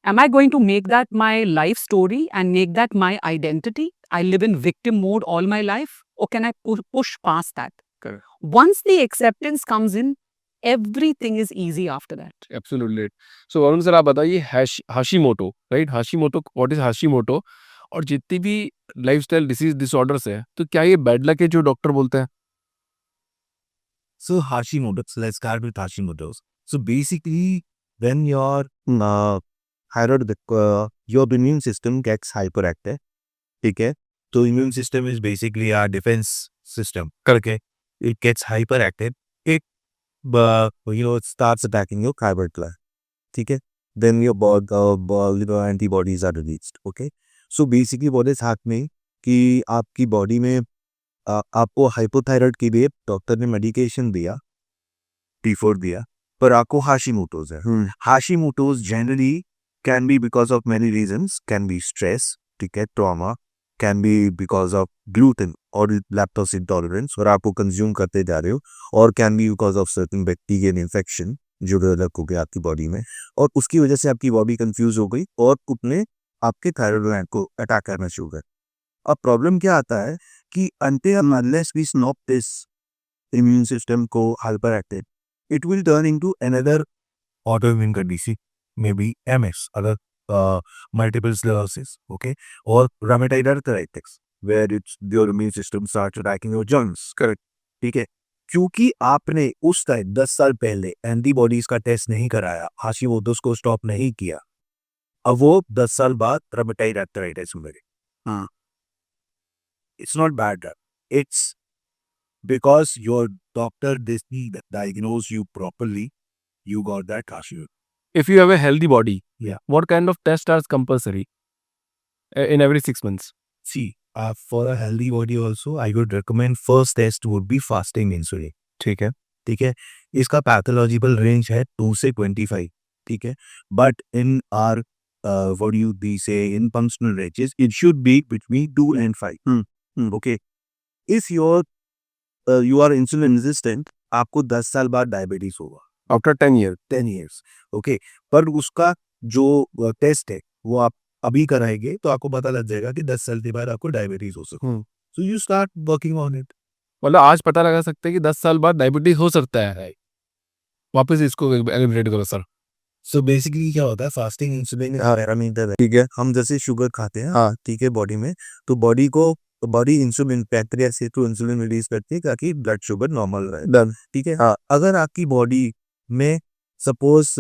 am I going to make that my life story and make that my identity? I live in victim mode all my life, or can I push past that? Correct. Once the acceptance comes in, everything is easy after that. Absolutely. So Varun sir आप बताइए, Hashimoto, right? Hashimoto, what is Hashimoto? और जितनी भी lifestyle disease disorders है, तो क्या ये bad luck है जो डॉक्टर बोलते हैं? So Hashimoto's, let's start with Hashimoto's. So basically, when your your immune system gets hyperactive, ठीक है? So immune system is basically our defense system. करके it gets hyperactive. It it starts attacking your thyroid gland. ठीक है? Then your antibodies are released. Okay? So basically what is happening कि आपकी body में आपको hypothyroid के लिए doctor ने मेडिकेशन दिया, T4 दिया, पर आपको हाशिमोटोज है। Hashimoto's generally can be because of many reasons, can be stress, ठीक है, trauma, can be because of gluten और लैक्टोज इंटॉलरेंस, और आपको कंज्यूम करते जा रहे हो, और can be because of certain bacterial infection जो डेवलप हो गया आपकी बॉडी में, और उसकी वजह से आपकी बॉडी कंफ्यूज हो गई और उसने आपके थायराइड ग्लैंड को अटैक करना शुरू कर। अब प्रॉब्लम क्या आता है कि until unless we stop this immune system को hyperactive, it will turn into another autoimmune condition, maybe MS, other multiple sclerosis, okay, or rheumatoid arthritis, where it's your immune system starts attacking your joints, correct? ठीक है, क्योंकि आपने उस time 10 साल पहले antibodies का test नहीं कराया, हाशिमोटोज को स्टॉप नहीं किया, अब वो 10 साल बाद rheumatoid arthritis में गए। हाँ, it's not bad drug. It's because your doctor didn't diagnose you properly, you got that Hashimoto. If you have a healthy body, Yeah. what kind of tests are compulsory? in every 6 months? See, for a healthy body also, I would recommend first test would be fasting insulin. ठीक है. ठीक है, इसका pathological range है 2 से 25. ठीक है, but in are what do you say in functional ranges, it should be between 2 and 5. Okay, if you are insulin resistant, आपको 10 साल बाद डायबिटीज होगा. After 10 years. 10 years. ओके, पर उसका जो टेस्ट है वो आप अभी कराएंगे तो आपको पता लग जाएगा कि 10 साल के बाद आपको डायबिटीज हो सकती है. So you start working on it. मतलब आज पता लगा सकते हैं कि 10 साल बाद डायबिटीज हो सकता है. वापस इसको एलिमिनेट करो सर. सो बेसिकली क्या होता है, फास्टिंग इंसुलिन पैरामीटर है. ठीक है, हम जैसे शुगर खाते हैं, हाँ ठीक है, बॉडी में तो बॉडी इंसुलिन पैंक्रियास से तो इंसुलिन रिलीज करती है ताकि ब्लड शुगर नॉर्मल रहे. डन. ठीक है, हाँ, अगर आपकी बॉडी में सपोज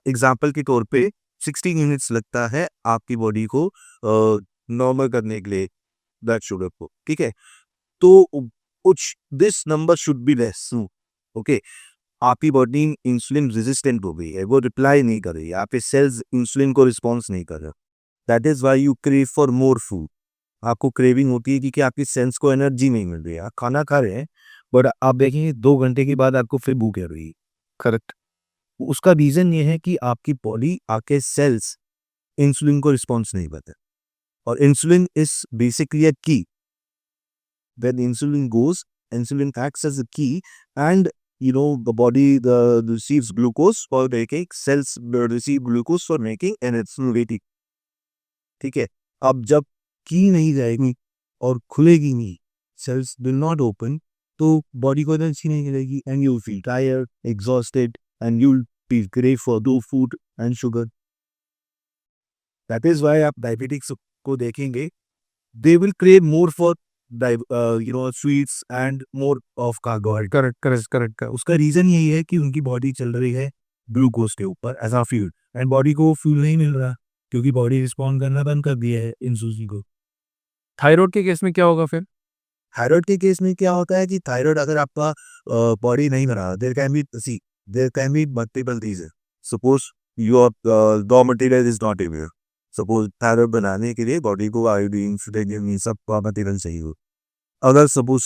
एग्जाम्पल के तौर पे 16 यूनिट्स लगता है आपकी बॉडी को नॉर्मल करने के लिए ब्लड शुगर को. ठीक है, तो कुछ this number should be less. Okay, आपकी बॉडी इंसुलिन रेजिस्टेंट हो गई है, वो रिप्लाई नहीं कर रही है, आपके सेल्स इंसुलिन को रिस्पॉन्स नहीं कर रहे. That is why you crave for more food. आपको क्रेविंग होती है क्योंकि आपकी सेल्स को एनर्जी नहीं मिल रही है. आप खाना खा रहे हैं बट आप देखेंगे 2 घंटे के बाद आपको फिर भूख लग रही है. करेक्ट. उसका रीजन ये है कि आपकी बॉडी, आपके सेल्स इंसुलिन को रिस्पॉन्स नहीं करते. और इंसुलिन इज बेसिकली अ की. When insulin goes, insulin acts as a key, and the body receives glucose for making, cells receive glucose for making energy. ठीक है, अब जब की नहीं जाएगी और खुलेगी नहीं, सेल्स विल नॉट ओपन, तो बॉडी को एनर्जी नहीं मिलेगी and you feel tired, exhausted and you feel crave for those food and sugar. That is why आप डायबिटिक्स को देखेंगे, they will crave more for sweets and more of carbohydrate. Correct. उसका reason यही है कि उनकी बॉडी चल रही है ग्लूकोज के ऊपर as a fuel, and body को फ्यूल नहीं मिल रहा क्योंकि बॉडी रिस्पॉन्ड करना बंद कर दिया है इंसुलिन को. थायराइड के केस में क्या होगा फिर? थायराइड के केस में क्या होता है कि थायराइड अगर आपका बॉडी नहीं बना, there can be multiple reason. Suppose your raw material is not available. Suppose thyroid बनाने के लिए बॉडी को आयोडीन, सिलेनियम, ये सब का मटेरियल चाहिए हो. अगर सपोज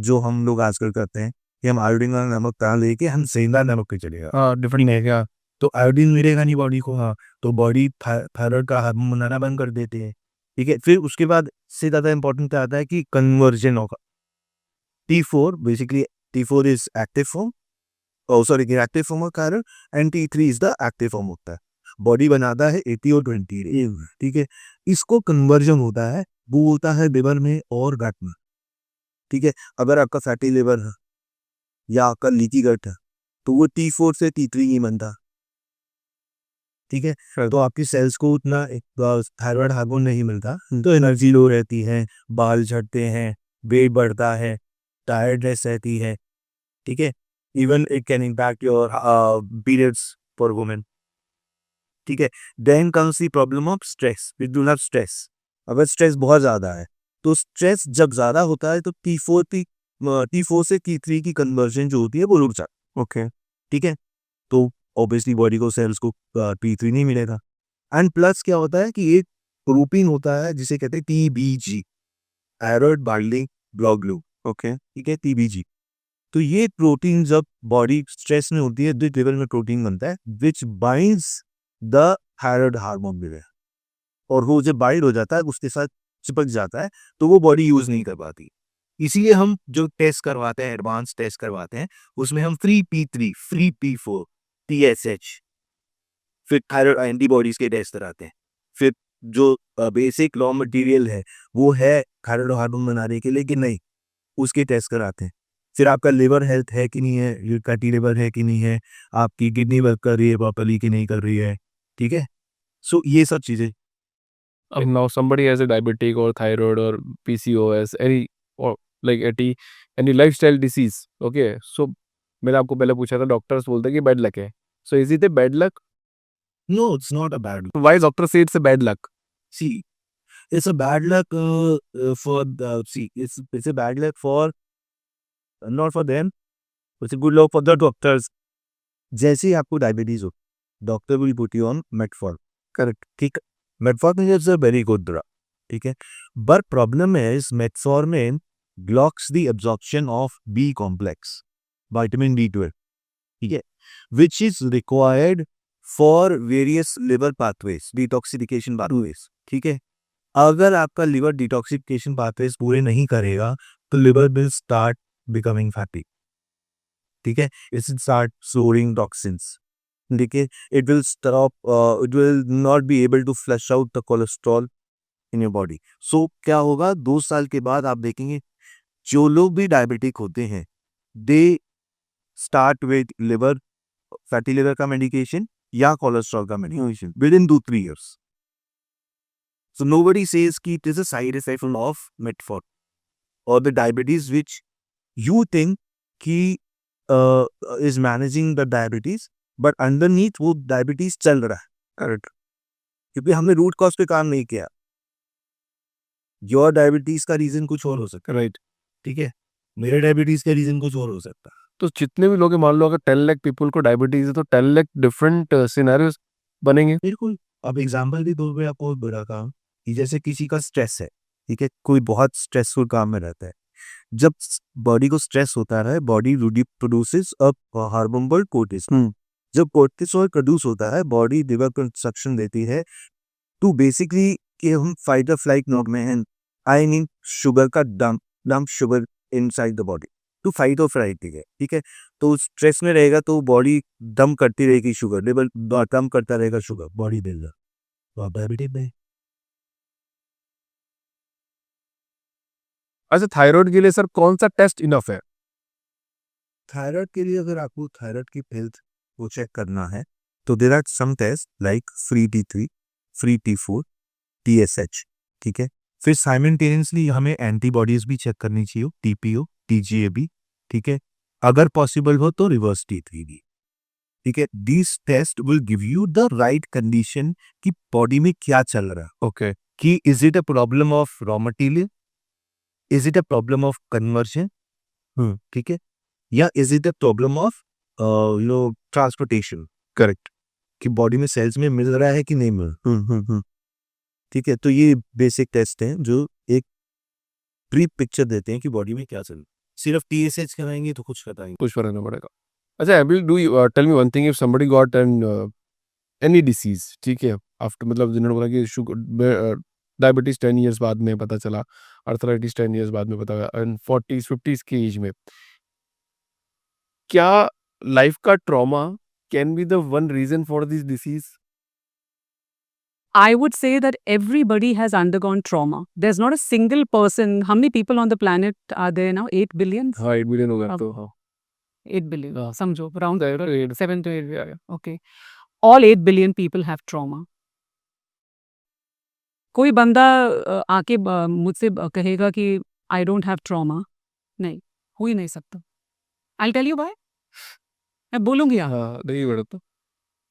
जो हम लोग आजकल करते हैं कि हम आयोडीन वाला नमक कहाँ लेके हम सेंधा नमक पे चलेगा. हाँ, डिफरेंट है क्या? तो आयोडीन मिलेगा नहीं बॉडी को. हाँ, तो बॉडी थायराइड का हार्मोन बनाना बंद कर देती है. ठीक है, फिर उसके बाद से ज़्यादा इंपॉर्टेंट आता है कि कन्वर्जन होगा. T4 basically, T4 is active form, reactive form of thyroid, and T3 is the active form होता है. बॉडी बनाता है 80 और 20. ठीक है, इसको कन्वर्जन होता है, वो होता है लिवर में और गट में. ठीक है, अगर आपका फैटी लिवर है या आपका लीकी गट है तो वो T4 से T3 ही बनता. ठीक है, तो आपकी सेल्स को उतना थायराइड हार्मोन नहीं मिलता, तो एनर्जी लो रहती है, बाल झड़ते हैं, वेट बढ़ता है, टायर्डनेस रहती है. ठीक है, even it can impact your periods for women. ठीक है, then comes the problem of stress. We do have stress. अगर स्ट्रेस बहुत ज़्यादा है तो स्ट्रेस जब ज़्यादा होता है तो T4 से T3 की कन्वर्जन जो होती है वो रुक जाती है. ओके. ठीक है, तो ऑब्वियसली बॉडी को, सेल्स को T3 नहीं मिलेगा. एंड प्लस क्या होता है कि एक प्रोटीन होता है जिसे कहते हैं TBG, thyroid binding globulin. Okay. ठीक है, TBG. तो ये प्रोटीन जब बॉडी स्ट्रेस में होती है, दिस लेवल में प्रोटीन बनता है विच बाइंड्स द थायराइड हार्मोन में, और वो जब बाइंड हो जाता है उसके साथ चिपक जाता है तो वो बॉडी यूज नहीं कर पाती. इसीलिए हम जो टेस्ट करवाते हैं, एडवांस टेस्ट करवाते हैं, उसमें हम free P3, free P4, TSH, फिर थायराइड एंटीबॉडीज के टेस्ट कराते हैं. फिर जो बेसिक रॉ मटेरियल है वो है थायराइड हार्मोन बनाने के लिए कि नहीं, उसके टेस्ट कराते हैं. फिर आपका लिवर हेल्थ है कि नहीं है, फैटी लिवर है कि नहीं है, आपकी किडनी वर्क कर रही है प्रॉपर्ली कि नहीं कर रही है. ठीक है, सो ये सब चीज़ें. If now somebody has a diabetic or thyroid or PCOS, any lifestyle disease, okay, so मैंने आपको पहले पूछा था, डॉक्टर्स बोलते हैं कि बैड लक है. So is it a bad luck? No, it's not a bad luck. Why doctor say it's a bad luck? See, it's a bad luck it's a bad luck for not for them, it's a good luck for the doctors. जैसे ही आपको diabetes हो, doctor will put you on metformin. Correct. ठीक, Metformin is a very good drug. ठीक है, but problem is metformin blocks the absorption of B complex, vitamin B12. ठीक है, which is required for various liver pathways, detoxification pathways. ठीक है, अगर आपका liver detoxification pathways पूरे नहीं करेगा तो liver will start becoming fatty. ठीक है, it will start storing toxins. ठीक है, it will not be able to flush out the cholesterol in your body. So क्या होगा, 2 साल के बाद आप देखेंगे जो लोग भी डायबिटिक होते हैं they start with liver fatty liver का मेडिकेशन या कोलेस्ट्रॉल का medication within 2-3 years. So nobody says कि it is a side effect of metformin or the diabetes which you think कि is managing the diabetes, but underneath वो diabetes चल रहा है. Correct. क्योंकि हमने रूट कॉज पे काम नहीं किया. योर डायबिटीज का रीजन कुछ और हो सकता है, राइट. ठीक है, मेरे डायबिटीज का रीजन कुछ और हो सकता है. तो जितने भी लोग हैं, मान लो अगर 10 लाख पीपल को डायबिटीज है तो 10 लाख डिफरेंट सिनेरियोस बनेंगे. बिल्कुल. अब एग्जाम्पल भी दो, मैं आपको बड़ा काम कि जैसे किसी का स्ट्रेस है, ठीक है, कोई बहुत स्ट्रेसफुल काम में रहता है. जब बॉडी को स्ट्रेस होता है, body produces a hormone called cortisol. जब कोर्टिसोल प्रोड्यूस होता है, बॉडी लिवर को इंस्ट्रक्शन देती है टू बेसिकली कि हम फाइट और फ्लाइट मोड में हैं. आई मीन शुगर का dump sugar inside the body to fight और फ्लाइट. ठीक है, तो स्ट्रेस में रहेगा तो बॉडी डंप करती रहेगी शुगर, लेवल डंप करता रहेगा शुगर, बॉडी देगा तो आप डायबिटिक में. अच्छा, थायराइड के लिए सर कौन सा टेस्ट इनफ है? थायराइड के लिए अगर आपको थायराइड की हेल्थ को चेक करना है तो there are some test like free T3, free T4, TSH. ठीक है, फिर साइमल्टेनियसली हमें एंटीबॉडीज भी चेक करनी चाहिए, TPO, TGAB. ठीक है, अगर पॉसिबल हो तो रिवर्स T3 भी. ठीक है, this test will give you the right condition कि बॉडी में क्या चल रहा है. ओके. कि is it a problem of raw material, is it a problem of conversion, ठीक है, या is it a problem of transportation. Correct, कि बॉडी में सेल्स में मिल रहा है कि नहीं मिल रहा. ठीक है, तो ये बेसिक टेस्ट हैं जो एक ब्रीफ पिक्चर देते हैं कि बॉडी में क्या चल रहा है. सिर्फ TSH कराएंगे तो कुछ बताएंगे. कुछ फर्क नहीं पड़ेगा. अच्छा, अभी do tell me one thing, if somebody got any disease, ठीक है, आफ्टर मतलब जिन्होंने बोला कि शुगर डायबिटीज 10 इयर्स बाद में पता चला, आर्थराइटिस 10 इयर्स बाद में पता चला, एंड 40s 50s की एज में, क्या लाइफ का trauma can be the one reason for this disease? I would say that everybody has undergone trauma. There's not a single person. How many people on the planet are there now? 8 billion? हाँ, 8 billion हो गया अब- तो. हाँ, 8 billion. हाँ. समझो, around Seven to eight. 7 to 8. Yeah. Okay. All 8 billion people have trauma. कोई बंदा आके मुझसे कहेगा कि I don't have trauma. नहीं, हो ही नहीं सकता. I'll tell you why. मैं बोलूंगी यहाँ. हाँ, नहीं बढ़ता.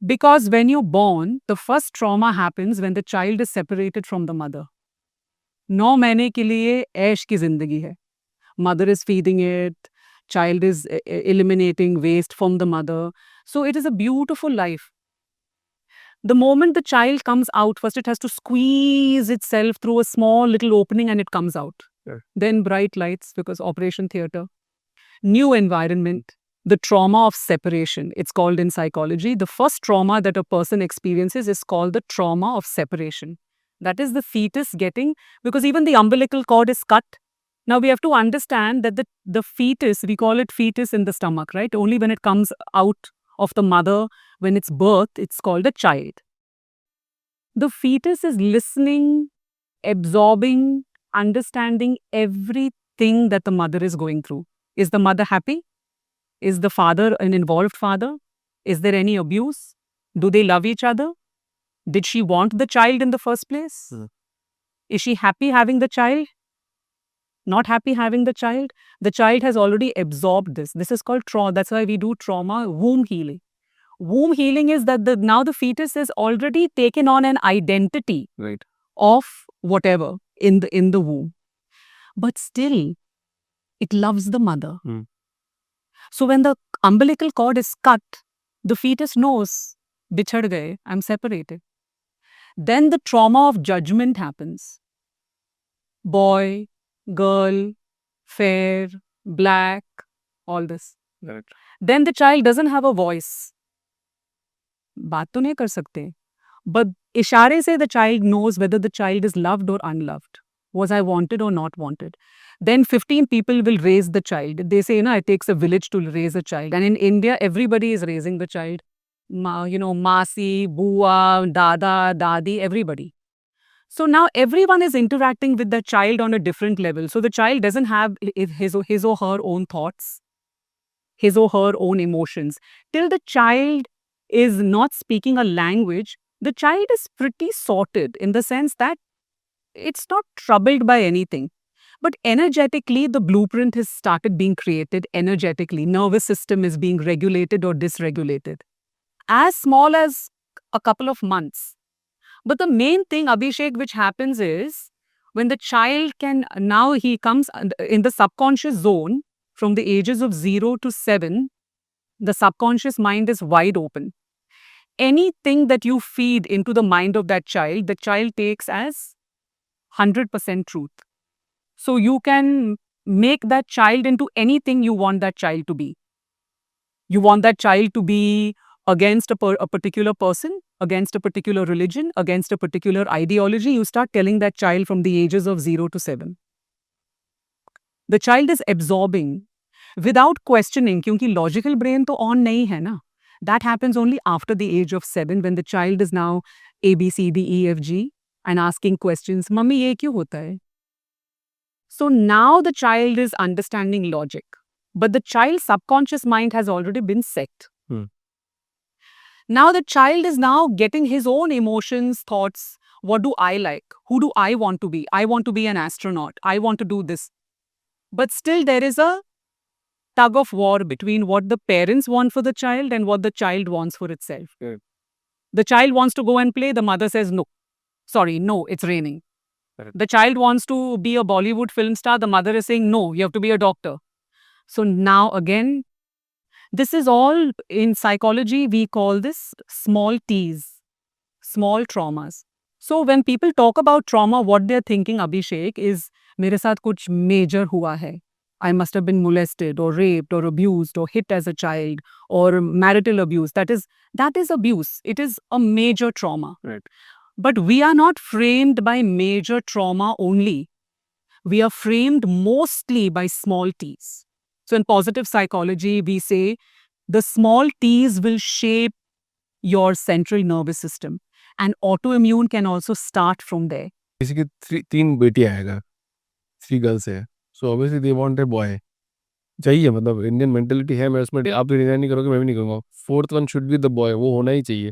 Because when you're born, the first trauma happens when the child is separated from the mother. 9 महीने के लिए ऐश की जिंदगी है. Mother is feeding it, child is eliminating waste from the mother. So it is a beautiful life. The moment the child comes out, first it has to squeeze itself through a small little opening and it comes out. Yeah. Then bright lights because operation theater. New environment. The trauma of separation, it's called in psychology. The first trauma that a person experiences is called the trauma of separation. That is the fetus getting, because even the umbilical cord is cut. Now we have to understand that the fetus, we call it fetus in the stomach, right? Only when it comes out of the mother, when it's birth, it's called a child. The fetus is listening, absorbing, understanding everything that the mother is going through. Is the mother happy? Is the father an involved father? Is there any abuse? Do they love each other? Did she want the child in the first place? Is she happy having the child? Not happy having the child? The child has already absorbed this. This is called trauma. That's why we do trauma womb healing. Womb healing is that now the fetus is already taken on an identity Right. of whatever in the womb. But still, it loves the mother. So when the umbilical cord is cut, the fetus knows, bichhad gaye, I'm separated. Then the trauma of judgment happens. Boy, girl, fair, black, all this. Correct. Then the child doesn't have a voice. बात तो नहीं कर सकते. But इशारे से the child knows whether the child is loved or unloved. Was I wanted or not wanted? Then 15 people will raise the child. They say, it takes a village to raise a child. And in India, everybody is raising the child. Masi, Bua, Dada, Dadi, everybody. So now everyone is interacting with the child on a different level. So the child doesn't have his or her own thoughts, his or her own emotions. Till the child is not speaking a language, the child is pretty sorted in the sense that it's not troubled by anything. But energetically, the blueprint has started being created energetically. Nervous system is being regulated or dysregulated. As small as a couple of months. But the main thing, Abhishek, which happens is when the child he comes in the subconscious zone from the ages of 0 to 7, the subconscious mind is wide open. Anything that you feed into the mind of that child, the child takes as 100% truth. So you can make that child into anything you want that child to be. You want that child to be against a particular person, against a particular religion, against a particular ideology. You start telling that child from the ages of 0 to 7. The child is absorbing without questioning, क्योंकि logical brain तो on नहीं है ना. That happens only after the age of 7 when the child is now A, B, C, D, E, F, G and asking questions. Mummy, ये क्यों होता है? So now the child is understanding logic. But the child's subconscious mind has already been set. Now the child is now getting his own emotions, thoughts. What do I like? Who do I want to be? I want to be an astronaut. I want to do this. But still there is a tug of war between what the parents want for the child and what the child wants for itself. Correct. The child wants to go and play. The mother says, no. Sorry, no, it's raining. Correct. The child wants to be a Bollywood film star. The mother is saying, no, you have to be a doctor. So now again, this is all in psychology, we call this small T's, small traumas. So when people talk about trauma, what they're thinking, Abhishek, is मेरे साथ कुछ major हुआ है. I must have been molested or raped or abused or hit as a child or marital abuse. That is abuse. It is a major trauma. Right. But we are not framed by major trauma only. We are framed mostly by small T's. So in positive psychology, we say the small T's will shape your central nervous system. And autoimmune can also start from there. किसी की 3 बेटियां हैं, 3 girls है, so obviously they want a boy. चाहिए, मतलब Indian mentality है, मैं उसमें आप डिनाई नहीं करोगे, मैं भी नहीं करूँगा. 4th one should be the boy, वो होना ही चाहिए.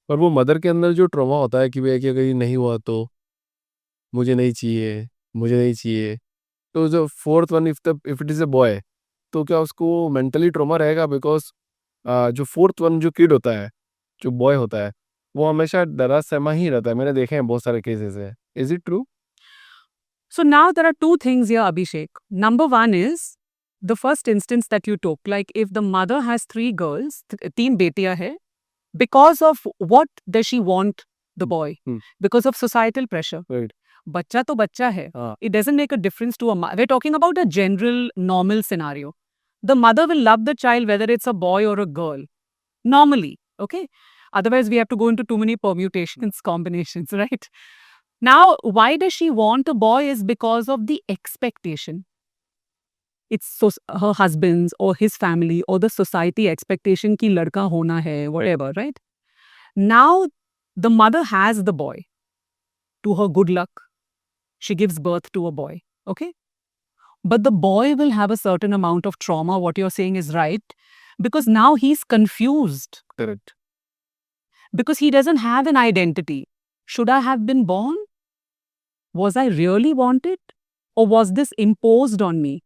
पर वो मदर के अंदर जो ट्रॉमा होता है कि भाई कि अगर ये नहीं हुआ तो मुझे नहीं चाहिए. तो जो 4th one if it is a boy, तो क्या उसको मेंटली ट्रॉमा रहेगा? बिकॉज जो 4th वन जो किड होता है, जो बॉय होता है, वो हमेशा डरा सहमा ही रहता है. मैंने देखे हैं बहुत सारे केसेस है. Is it true? So now there are two things here, Abhishek. Number one is the first instance that you took. Like if the mother has 3 girls, 3 betiya hai, because of what does she want the boy? Because of societal pressure. Right. Bachcha to bachcha hai. It doesn't make a difference to a mother. We're talking about a general normal scenario. The mother will love the child whether it's a boy or a girl. Normally, okay? Otherwise, we have to go into too many permutations, combinations, right? Now, why does she want a boy is because of the expectation. It's her husband's or his family or the society expectation ki ladka hona hai, whatever, right? Now, the mother has the boy. To her good luck, she gives birth to a boy, okay? But the boy will have a certain amount of trauma. What you're saying is right. Because now he's confused. Correct. Because he doesn't have an identity. Should I have been born? Was I really wanted? Or was this imposed on me?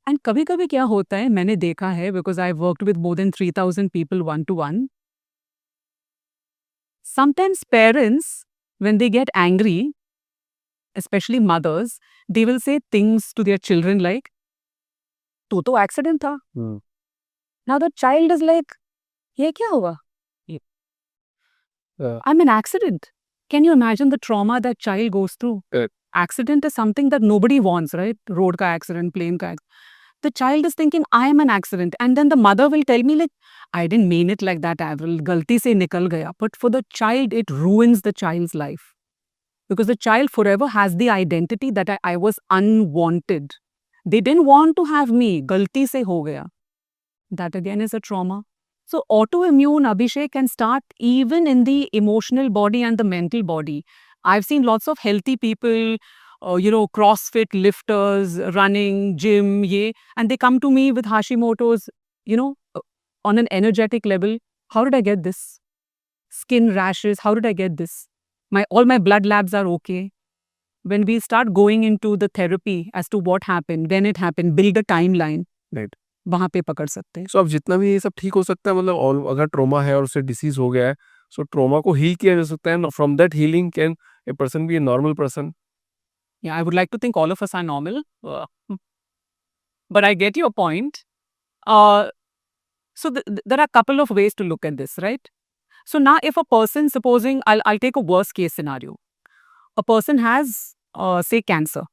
And कभी-कभी क्या होता है, मैंने देखा है, because I've worked with more than 3,000 people one-to-one. Sometimes parents, when they get angry, especially mothers, they will say things to their children like, "तू तो accident था." Now the child is like, ये क्या हुआ? I'm an accident. Can you imagine the trauma that child goes through? Correct. Accident is something that nobody wants, right? Road ka accident, plane ka accident. The child is thinking, I am an accident. And then the mother will tell me, like, I didn't mean it like that, Avril. Galti se nikal gaya. But for the child, it ruins the child's life. Because the child forever has the identity that I was unwanted. They didn't want to have me. Galti se ho gaya. That again is a trauma. So autoimmune, Abhishek, can start even in the emotional body and the mental body. I've seen lots of healthy people, CrossFit lifters, running, gym, and they come to me with Hashimoto's, on an energetic level. How did I get this? Skin rashes, how did I get this? All my blood labs are okay. When we start going into the therapy as to what happened, when it happened, build a timeline, Right. वहाँ पे पकड़ सकते हैं. सो अब जितना भी ये सब ठीक हो सकता है, मतलब और अगर ट्रॉमा है और उससे डिसीज हो गया है, सो ट्रॉमा को हील किया जा सकता है, from that healing can a person be a normal person. Yeah, I would like to think all of us are normal. But I get your point. So there are a couple of ways to look at this, right? So now if a person, supposing, I'll take a worst case scenario. A person has, say, cancer.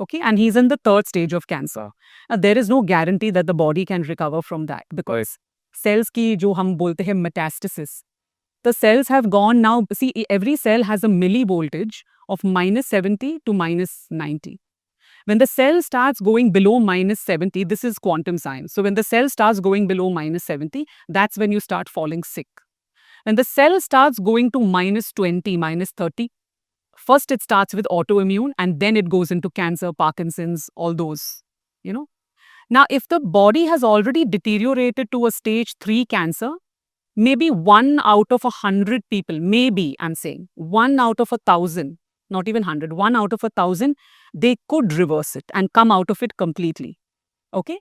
Okay, and he's in the 3rd stage of cancer. There is no guarantee that the body can recover from that because cells ki jo hum bolte hain metastasis. The cells have gone now. See, every cell has a millivoltage of -70 to -90. When the cell starts going below -70, this is quantum science. So when the cell starts going below -70, that's when you start falling sick. When the cell starts going to -20, -30, first it starts with autoimmune and then it goes into cancer, Parkinson's, all those, Now, if the body has already deteriorated to a stage 3 cancer, maybe 1 out of 100 people, maybe I'm saying 1 out of 1,000, not even 100, 1 out of 1,000, they could reverse it and come out of it completely. Okay?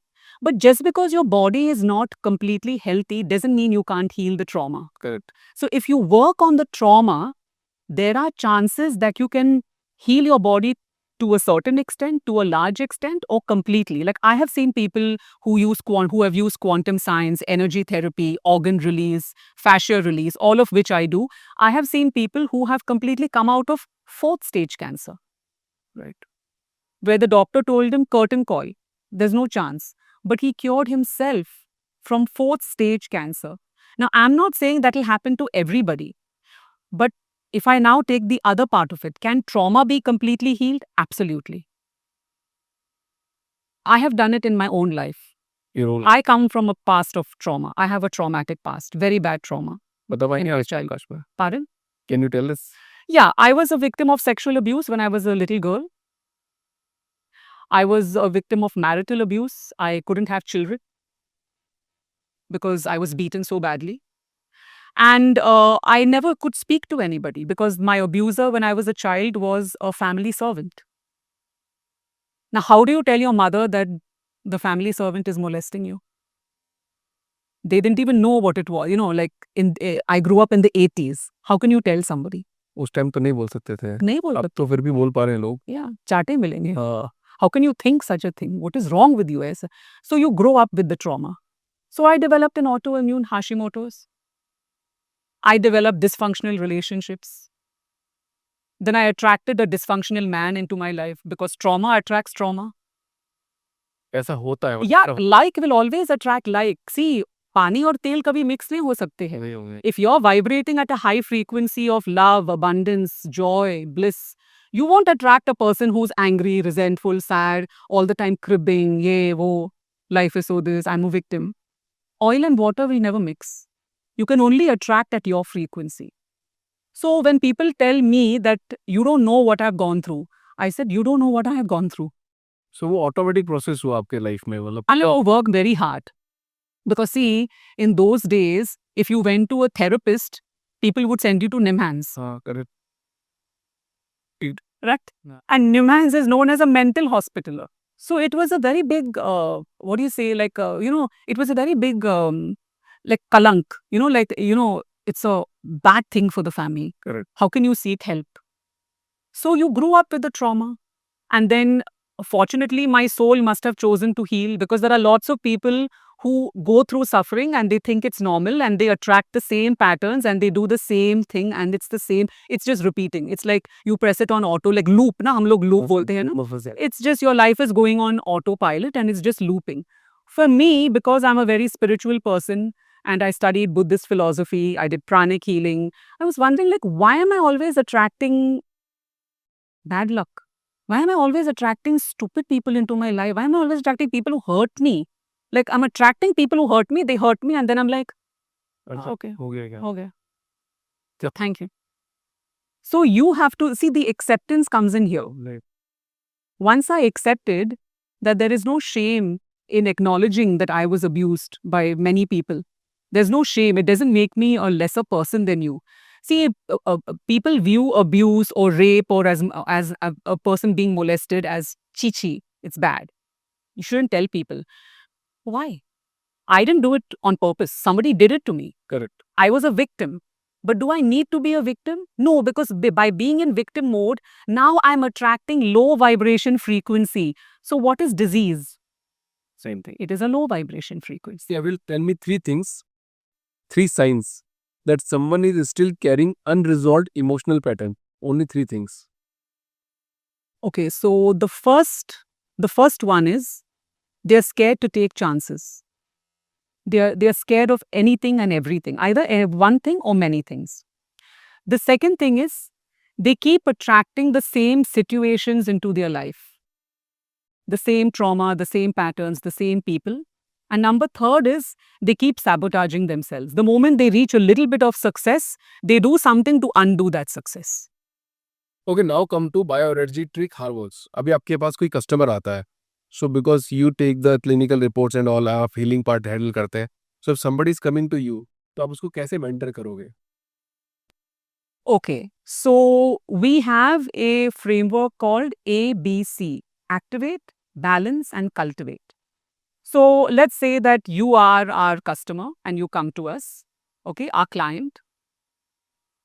But just because your body is not completely healthy doesn't mean you can't heal the trauma. Correct. So if you work on the trauma, there are chances that you can heal your body to a certain extent, to a large extent, or completely. Like I have seen people who have used quantum science, energy therapy, organ release, fascia release, all of which I do. I have seen people who have completely come out of 4th stage cancer, Right. where the doctor told him curtain call, there's no chance. But he cured himself from 4th stage cancer. Now, I'm not saying that will happen to everybody, but if I now take the other part of it, can trauma be completely healed? Absolutely. I have done it in my own life. Your own. I come from a past of trauma. I have a traumatic past, very bad trauma. बताइए in आज child. प्रकाश में. Pardon? Can you tell us? Yeah, I was a victim of sexual abuse when I was a little girl. I was a victim of marital abuse. I couldn't have children because I was beaten so badly. And I never could speak to anybody because my abuser when I was a child was a family servant. Now, how do you tell your mother that the family servant is molesting you? They didn't even know what it was. I grew up in the 80s. How can you tell somebody? उस time तो नहीं बोल सकते थे. नहीं बोल अब तो फिर भी बोल पा रहे हैं लोग. Yeah, चाटे मिलेंगे. How can you think such a thing? What is wrong with you? So you grow up with the trauma. So I developed an autoimmune Hashimoto's. I developed dysfunctional relationships. Then I attracted a dysfunctional man into my life because trauma attracts trauma. ऐसा होता है. Yeah, like will always attract like. See, पानी और तेल कभी mix नहीं हो सकते हैं. नहीं होंगे. If you're vibrating at a high frequency of love, abundance, joy, bliss, you won't attract a person who's angry, resentful, sad, all the time cribbing, ye, wo, life is so this, I'm a victim. Oil and water will never mix. You can only attract at your frequency. So when people tell me that you don't know what I've gone through, I said, you don't know what I have gone through. So वो automatic process हुआ आपके life में, मतलब And I work very hard. Because see, in those days, if you went to a therapist, people would send you to NIMHANS. हाँ correct. Right? Yeah. And NIMHANS is known as a mental hospital. So it was a very big, what do you say, it was a very big, kalank, it's a bad thing for the family. Correct. How can you seek help? So you grew up with the trauma. And then, fortunately, my soul must have chosen to heal because there are lots of people who go through suffering and they think it's normal and they attract the same patterns and they do the same thing and it's the same, it's just repeating. It's like you press it on auto, like loop, na, hum log loop bolte hain na. It's just your life is going on autopilot and it's just looping. For me, because I'm a very spiritual person and I studied Buddhist philosophy, I did pranic healing, I was wondering, like, why am I always attracting bad luck? Why am I always attracting stupid people into my life? Why am I always attracting people who hurt me? Like, I'm attracting people who hurt me, they hurt me, and then I'm like, okay, हो गया क्या okay. Yeah. Thank you. So you have to see the acceptance comes in here. Like, Once I accepted that there is no shame in acknowledging that I was abused by many people, there's no shame. It doesn't make me a lesser person than you. See, people view abuse or rape or as a person being molested as chichi. It's bad. You shouldn't tell people. Why? I didn't do it on purpose. Somebody did it to me. correct. I was a victim. But do I need to be a victim? No, because by being in victim mode, now I'm attracting low vibration frequency. So what is disease? Same thing. It is a low vibration frequency. See, I will tell me 3 things, 3 signs that someone is still carrying unresolved emotional pattern. Only 3 things. Okay, so the first one is they're scared to take chances. They're scared of anything and everything, either one thing or many things. The second thing is they keep attracting the same situations into their life, the same trauma, the same patterns, the same people. And number third is they keep sabotaging themselves. The moment they reach a little bit of success, they do something to undo that success. Okay, now come to bioenergy trick hormones. अभी आपके पास कोई customer आता है. So because you take the clinical reports and all, आप healing part handle करते हैं. So if somebody is coming to you, तो आप उसको कैसे mentor करोगे? Okay, so we have a framework called ABC: activate, balance, and cultivate. So let's say that you are our customer and you come to us, okay, our client.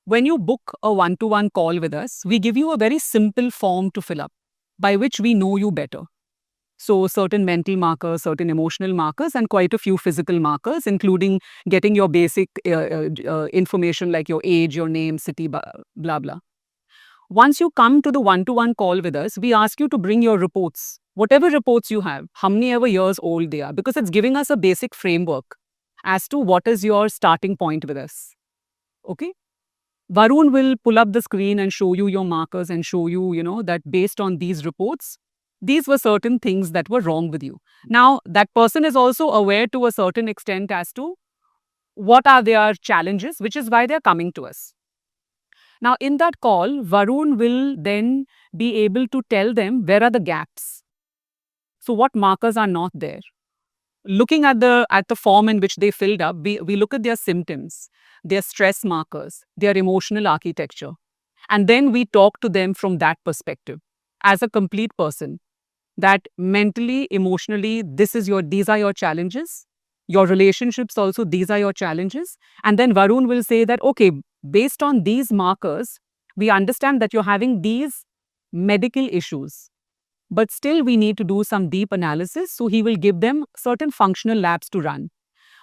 When you book a one-to-one call with us, we give you a very simple form to fill up by which we know you better. So certain mental markers, certain emotional markers, and quite a few physical markers, including getting your basic information like your age, your name, city, blah, blah. Once you come to the one-to-one call with us, we ask you to bring your reports, whatever reports you have, how many ever years old they are, because it's giving us a basic framework as to what is your starting point with us. Okay? Varun will pull up the screen and show you your markers and show you, that based on these reports, these were certain things that were wrong with you. Now, that person is also aware to a certain extent as to what are their challenges, which is why they're coming to us. Now, in that call, Varun will then be able to tell them where are the gaps. So, what markers are not there? Looking at the form in which they filled up, we look at their symptoms, their stress markers, their emotional architecture. And then we talk to them from that perspective as a complete person, that mentally, emotionally, these are your challenges. Your relationships also, these are your challenges. And then Varun will say that, okay, based on these markers, we understand that you're having these medical issues. But still, we need to do some deep analysis. So he will give them certain functional labs to run.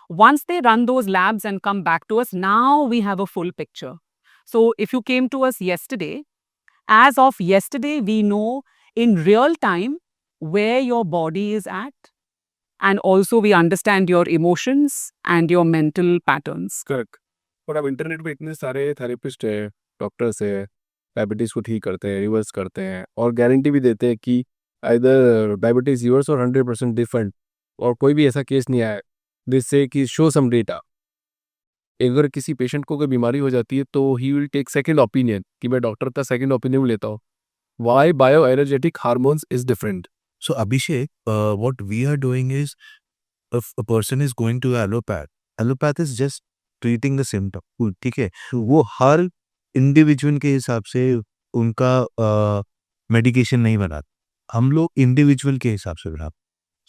Once they run those labs and come back to us, now we have a full picture. So if you came to us yesterday, as of yesterday, we know in real time where your body is at. And also we understand your emotions and your mental patterns. Correct. और अब internet पे इतने सारे therapist है, doctors है, diabetes को ठीक करते हैं, रिवर्स करते हैं और गारंटी भी देते हैं कि आइदर डायबिटीज योर्स और 100% डिफरेंट और कोई भी ऐसा केस नहीं आया जिससे कि शो सम डेटा. अगर किसी पेशेंट को कोई बीमारी हो जाती है तो he will take second opinion कि मैं डॉक्टर का सेकंड ओपिनियन लेता हूँ. Why bioenergetic hormones is different? So Abhishek, what we are doing is, if a person is going to allopath is just treating the symptom. ठीक है, वो हर individual के हिसाब से उनका मेडिकेशन नहीं बनाते. हम लोग इंडिविजुअल के हिसाब से बनाते.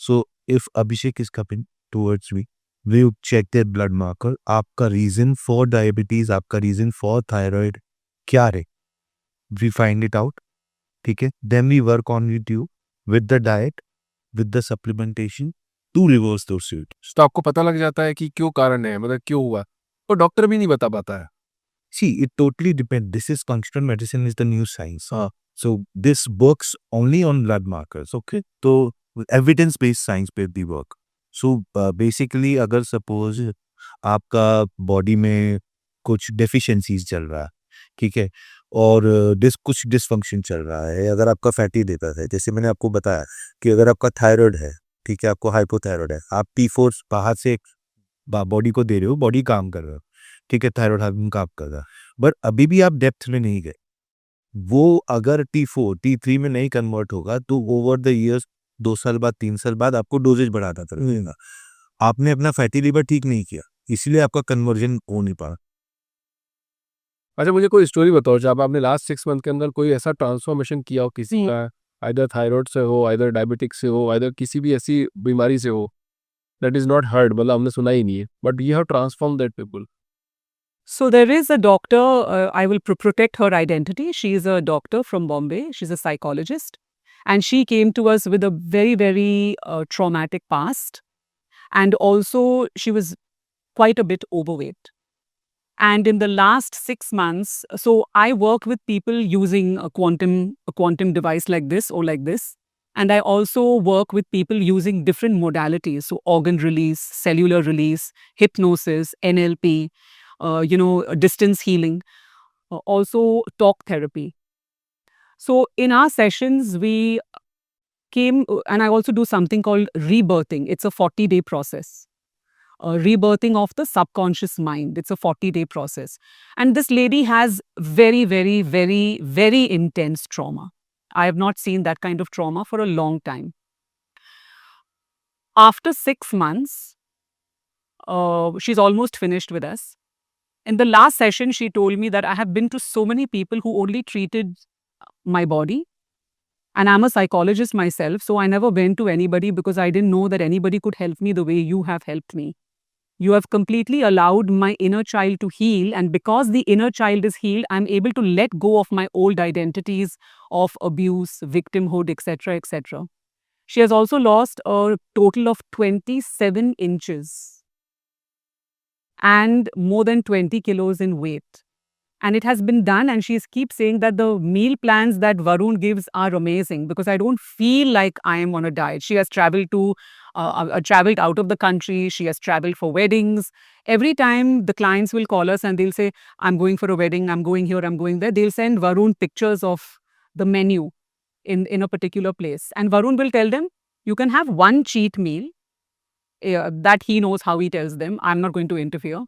So if Abhishek is coming towards me, we would check their blood marker. आपका रीजन फॉर डायबिटीज, आपका रीजन फॉर थायराइड क्या है, we find it out. ठीक है, then we work on with you with the diet, with the supplementation, to reverse those symptoms. तो आपको पता लग जाता है कि क्यों कारण है, मतलब क्यों हुआ, और डॉक्टर भी नहीं बता पाता है। See, it totally depends. This is functional medicine is the new science. So this works only on blood markers. Okay. तो evidence based science पे भी work. So basically अगर suppose आपका बॉडी में कुछ deficiencies चल रहा है, ठीक है, और कुछ डिसफंक्शन चल रहा है, अगर आपका फैटी लिवर है, जैसे मैंने आपको बताया कि अगर आपका थायराइड है, ठीक है, आपको हाइपोथायराइड है, आप T4 बाहर से बॉडी को दे रहे हो, बॉडी काम कर रहा है, ठीक है, थायराइड हार्मोन काम कर रहा है, बट अभी भी आप डेप्थ में नहीं गए। वो अगर T4 T3 में नहीं कन्वर्ट होगा तो ओवर द ईयर्स 2 साल बाद 3 साल बाद आपको डोजेज बढ़ाता रहेगा। आपने अपना फैटी लिवर ठीक नहीं किया, इसलिए आपका कन्वर्जन हो नहीं पा। अच्छा, मुझे कोई स्टोरी बताओ जब आपने लास्ट 6 मंथ के अंदर कोई ऐसा ट्रांसफॉर्मेशन किया हो किसी का, आइदर थायराइड से हो, आइदर डायबिटिक से हो, आइदर किसी भी ऐसी बीमारी से हो दैट इज नॉट हर्ड, मतलब हमने सुना ही नहीं है, but you have transform that people. So there is a doctor, I will protect her identity. She is a doctor from Bombay. She's a psychologist. And she came to us with a very, very traumatic past. And also, she was quite a bit overweight. And in the last 6 months, so I work with people using a quantum device like this or like this. And I also work with people using different modalities. So organ release, cellular release, hypnosis, NLP, distance healing, also talk therapy. So in our sessions, we came, and I also do something called rebirthing. It's a 40-day process. Rebirthing of the subconscious mind. It's a 40-day process. And this lady has very, very, very, very intense trauma. I have not seen that kind of trauma for a long time. After 6 months, she's almost finished with us. In the last session, she told me that I have been to so many people who only treated my body. And I'm a psychologist myself, so I never went to anybody because I didn't know that anybody could help me the way you have helped me. You have completely allowed my inner child to heal, and because the inner child is healed, I'm able to let go of my old identities of abuse, victimhood, etc., etc. She has also lost a total of 27 inches and more than 20 kilos in weight. And it has been done, and she keeps saying that the meal plans that Varun gives are amazing because I don't feel like I am on a diet. She has traveled traveled out of the country. She has traveled for weddings. Every time the clients will call us and they'll say, I'm going for a wedding, I'm going here, I'm going there, they'll send Varun pictures of the menu in a particular place. And Varun will tell them, you can have one cheat meal. That he knows how he tells them. I'm not going to interfere.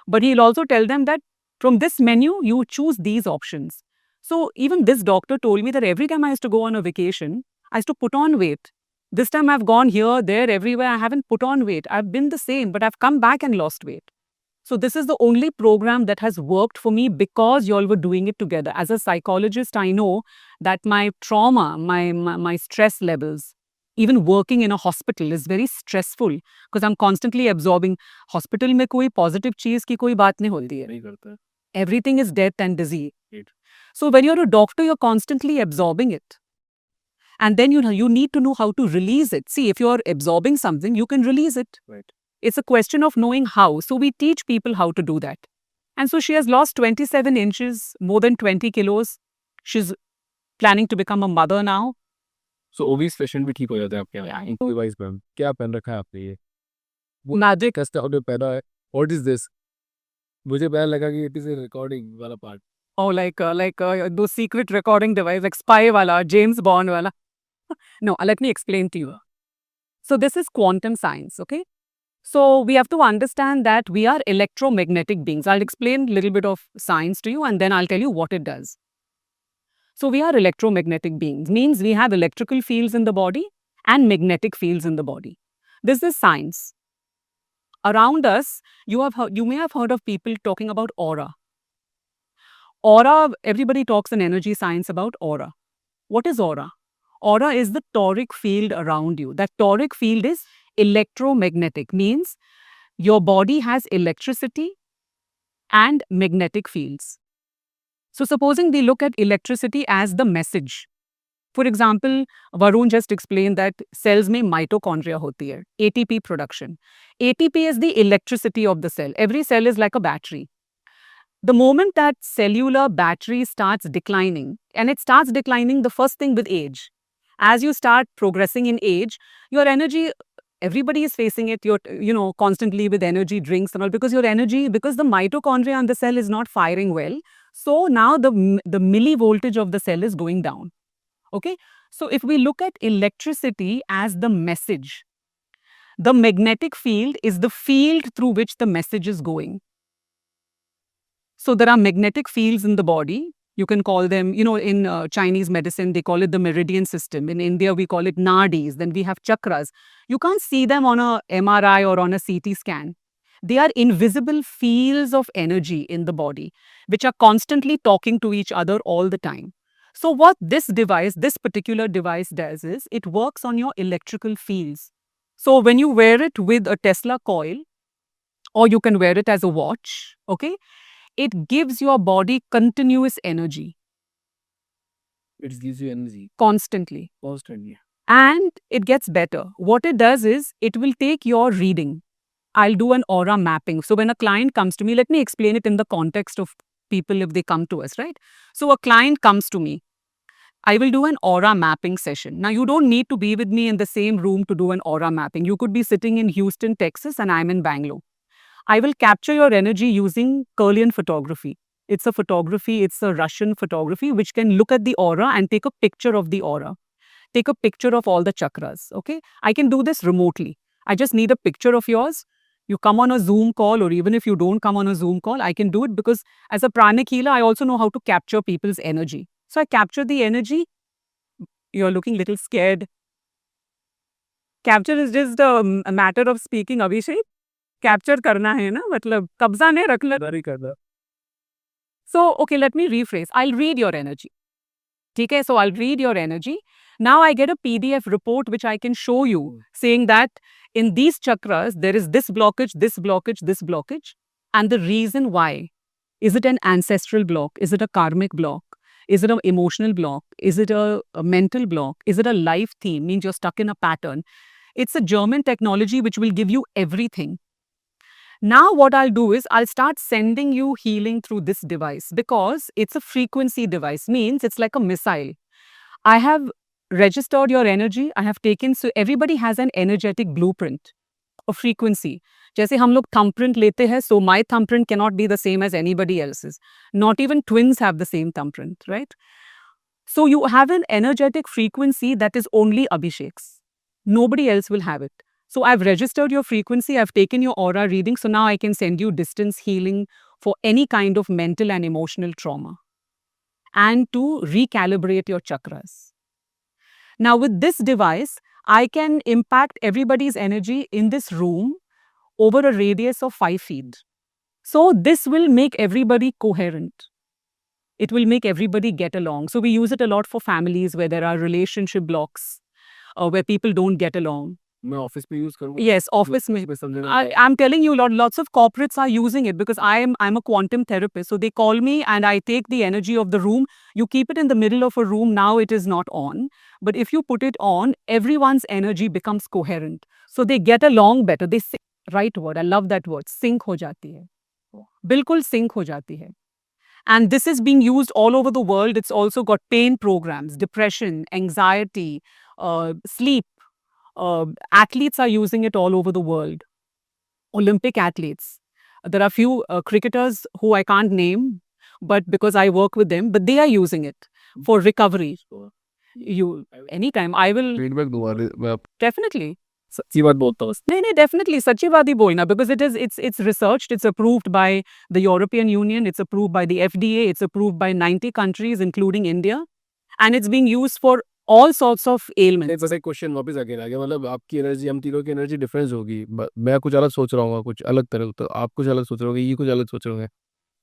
But he'll also tell them that from this menu, you choose these options. So even this doctor told me that every time I used to go on a vacation, I used to put on weight. This time I've gone here, there, everywhere. I haven't put on weight. I've been the same, but I've come back and lost weight. So this is the only program that has worked for me because you all were doing it together. As a psychologist, I know that my trauma, my stress levels, even working in a hospital is very stressful because I'm constantly absorbing. Hospital में कोई positive चीज की कोई बात नहीं होती है. नहीं करता। Everything is death and disease. Right. So when you're a doctor, you're constantly absorbing it. And then you need to know how to release it. See, if you're absorbing something, you can release it. Right. It's a question of knowing how. So we teach people how to do that. And so she has lost 27 inches, more than 20 kilos. She's planning to become a mother now. So obese patient भी ठीक हो जाते हैं आपके यहाँ। Device ma'am क्या पहन रखा है आपने ये? Magic. कैसे आपने पहना है? What is this? मुझे पहले लगा कि इट इज ए रिकॉर्डिंग वाला part. Oh, like those secret recording device, like spy wala, James Bond wala. No, let me explain to you. So this is quantum science, okay? So we have to understand that we are electromagnetic beings. I'll explain a little bit of science to you and then I'll tell you what it does. So we are electromagnetic beings, means we have electrical fields in the body and magnetic fields in the body. This is science. Around us, you may have heard of people talking about aura. Aura, everybody talks in energy science about aura. What is aura? Aura is the toric field around you. That toric field is electromagnetic, means your body has electricity and magnetic fields. So supposing we look at electricity as the message. For example, Varun just explained that cells में mitochondria होती है, ATP production. ATP is the electricity of the cell. Every cell is like a battery. The moment that cellular battery starts declining, and it starts declining the first thing with age. As you start progressing in age, your energy, everybody is facing it, you're constantly with energy drinks and all, because your energy, because the mitochondria on the cell is not firing well. So now the millivoltage of the cell is going down. Okay. So if we look at electricity as the message, the magnetic field is the field through which the message is going. So there are magnetic fields in the body. You can call them, in Chinese medicine, they call it the meridian system. In India, we call it nadis. Then we have chakras. You can't see them on a MRI or on a CT scan. They are invisible fields of energy in the body, which are constantly talking to each other all the time. So what this particular device does is, it works on your electrical fields. So when you wear it with a Tesla coil, or you can wear it as a watch, okay, it gives your body continuous energy It gives you energy constantly. constantly. And it gets better. What it does is, it will take your reading. I'll do an aura mapping. So when a client comes to me, let me explain it in the context of people if they come to us, right? So a client comes to me. I will do an aura mapping session. Now, you don't need to be with me in the same room to do an aura mapping. You could be sitting in Houston, Texas, and I'm in Bangalore. I will capture your energy using Kirlian photography. It's a Russian photography which can look at the aura and take a picture of the aura. Take a picture of all the chakras, okay? I can do this remotely. I just need a picture of yours. You come on a Zoom call, or even if you don't come on a Zoom call, I can do it, because as a pranic healer, I also know how to capture people's energy. So I capture the energy. You're looking a little scared. Capture is just a matter of speaking, Abhishek. Capture करना है ना, मतलब कब्जा नहीं रखना. Very करना. So, okay, let me rephrase. I'll read your energy. Okay, so I'll read your energy. Now I get a PDF report which I can show you, saying that in these chakras, there is this blockage, this blockage, this blockage. And the reason why. Is it an ancestral block? Is it a karmic block? Is it an emotional block? Is it a mental block? Is it a life theme? Means you're stuck in a pattern. It's a German technology which will give you everything. Now what I'll do is, I'll start sending you healing through this device, because it's a frequency device, means it's like a missile. I have registered your energy. I have taken, so everybody has an energetic blueprint of frequency. जैसे हम लोग thumbprint लेते हैं, so my thumbprint cannot be the same as anybody else's. Not even twins have the same thumbprint, right? So you have an energetic frequency that is only Abhishek's. Nobody else will have it. So I've registered your frequency, I've taken your aura reading, so now I can send you distance healing for any kind of mental and emotional trauma, and to recalibrate your chakras. Now with this device, I can impact everybody's energy in this room over a radius of 5 feet. So this will make everybody coherent. It will make everybody get along. So we use it a lot for families where there are relationship blocks, where people don't get along. मैं office में use करूंगा. Yes, office में. I'm telling you, lots of corporates are using it, because I'm a quantum therapist. So they call me and I take the energy of the room. You keep it in the middle of a room. Now it is not on. But if you put it on, everyone's energy becomes coherent. So they get along better. They sync. Right word. I love that word. Sync हो जाती है. बिल्कुल sync हो जाती है. And this is being used all over the world. It's also got pain programs, depression, anxiety, sleep. Athletes are using it all over the world. Olympic athletes. There are few cricketers who I can't name, but because I work with them, but they are using it for recovery. You anytime I will feedback दूंगा मैं. definitely. सच्ची बात बोलता हूँ. नहीं, definitely. सच्ची बात ही बोलना, because it's researched, it's approved by the European Union, it's approved by the FDA, it's approved by 90 countries, including India, and it's being used for all sorts of ailments. बस एक क्वेश्चन वापस आके आ गया. मतलब आपकी एनर्जी, हम तीनों की एनर्जी डिफरेंस होगी. मैं कुछ अलग सोच रहा हूँ, कुछ अलग तरह, तो आप कुछ अलग सोच रहे होगे, ये कुछ अलग सोच रहे होंगे.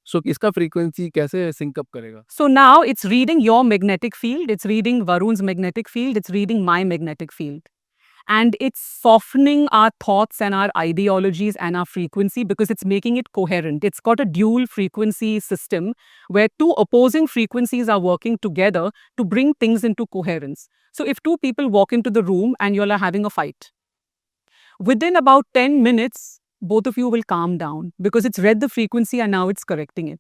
सो इसका फ्रीक्वेंसी कैसे सिंक अप करेगा? So now it's reading your magnetic field, it's reading Varun's magnetic field, it's reading my magnetic field. And it's softening our thoughts and our ideologies and our frequency because it's making it coherent. It's got a dual frequency system where two opposing frequencies are working together to bring things into coherence. So if two people walk into the room and you're having a fight, within about 10 minutes, both of you will calm down because it's read the frequency and now it's correcting it.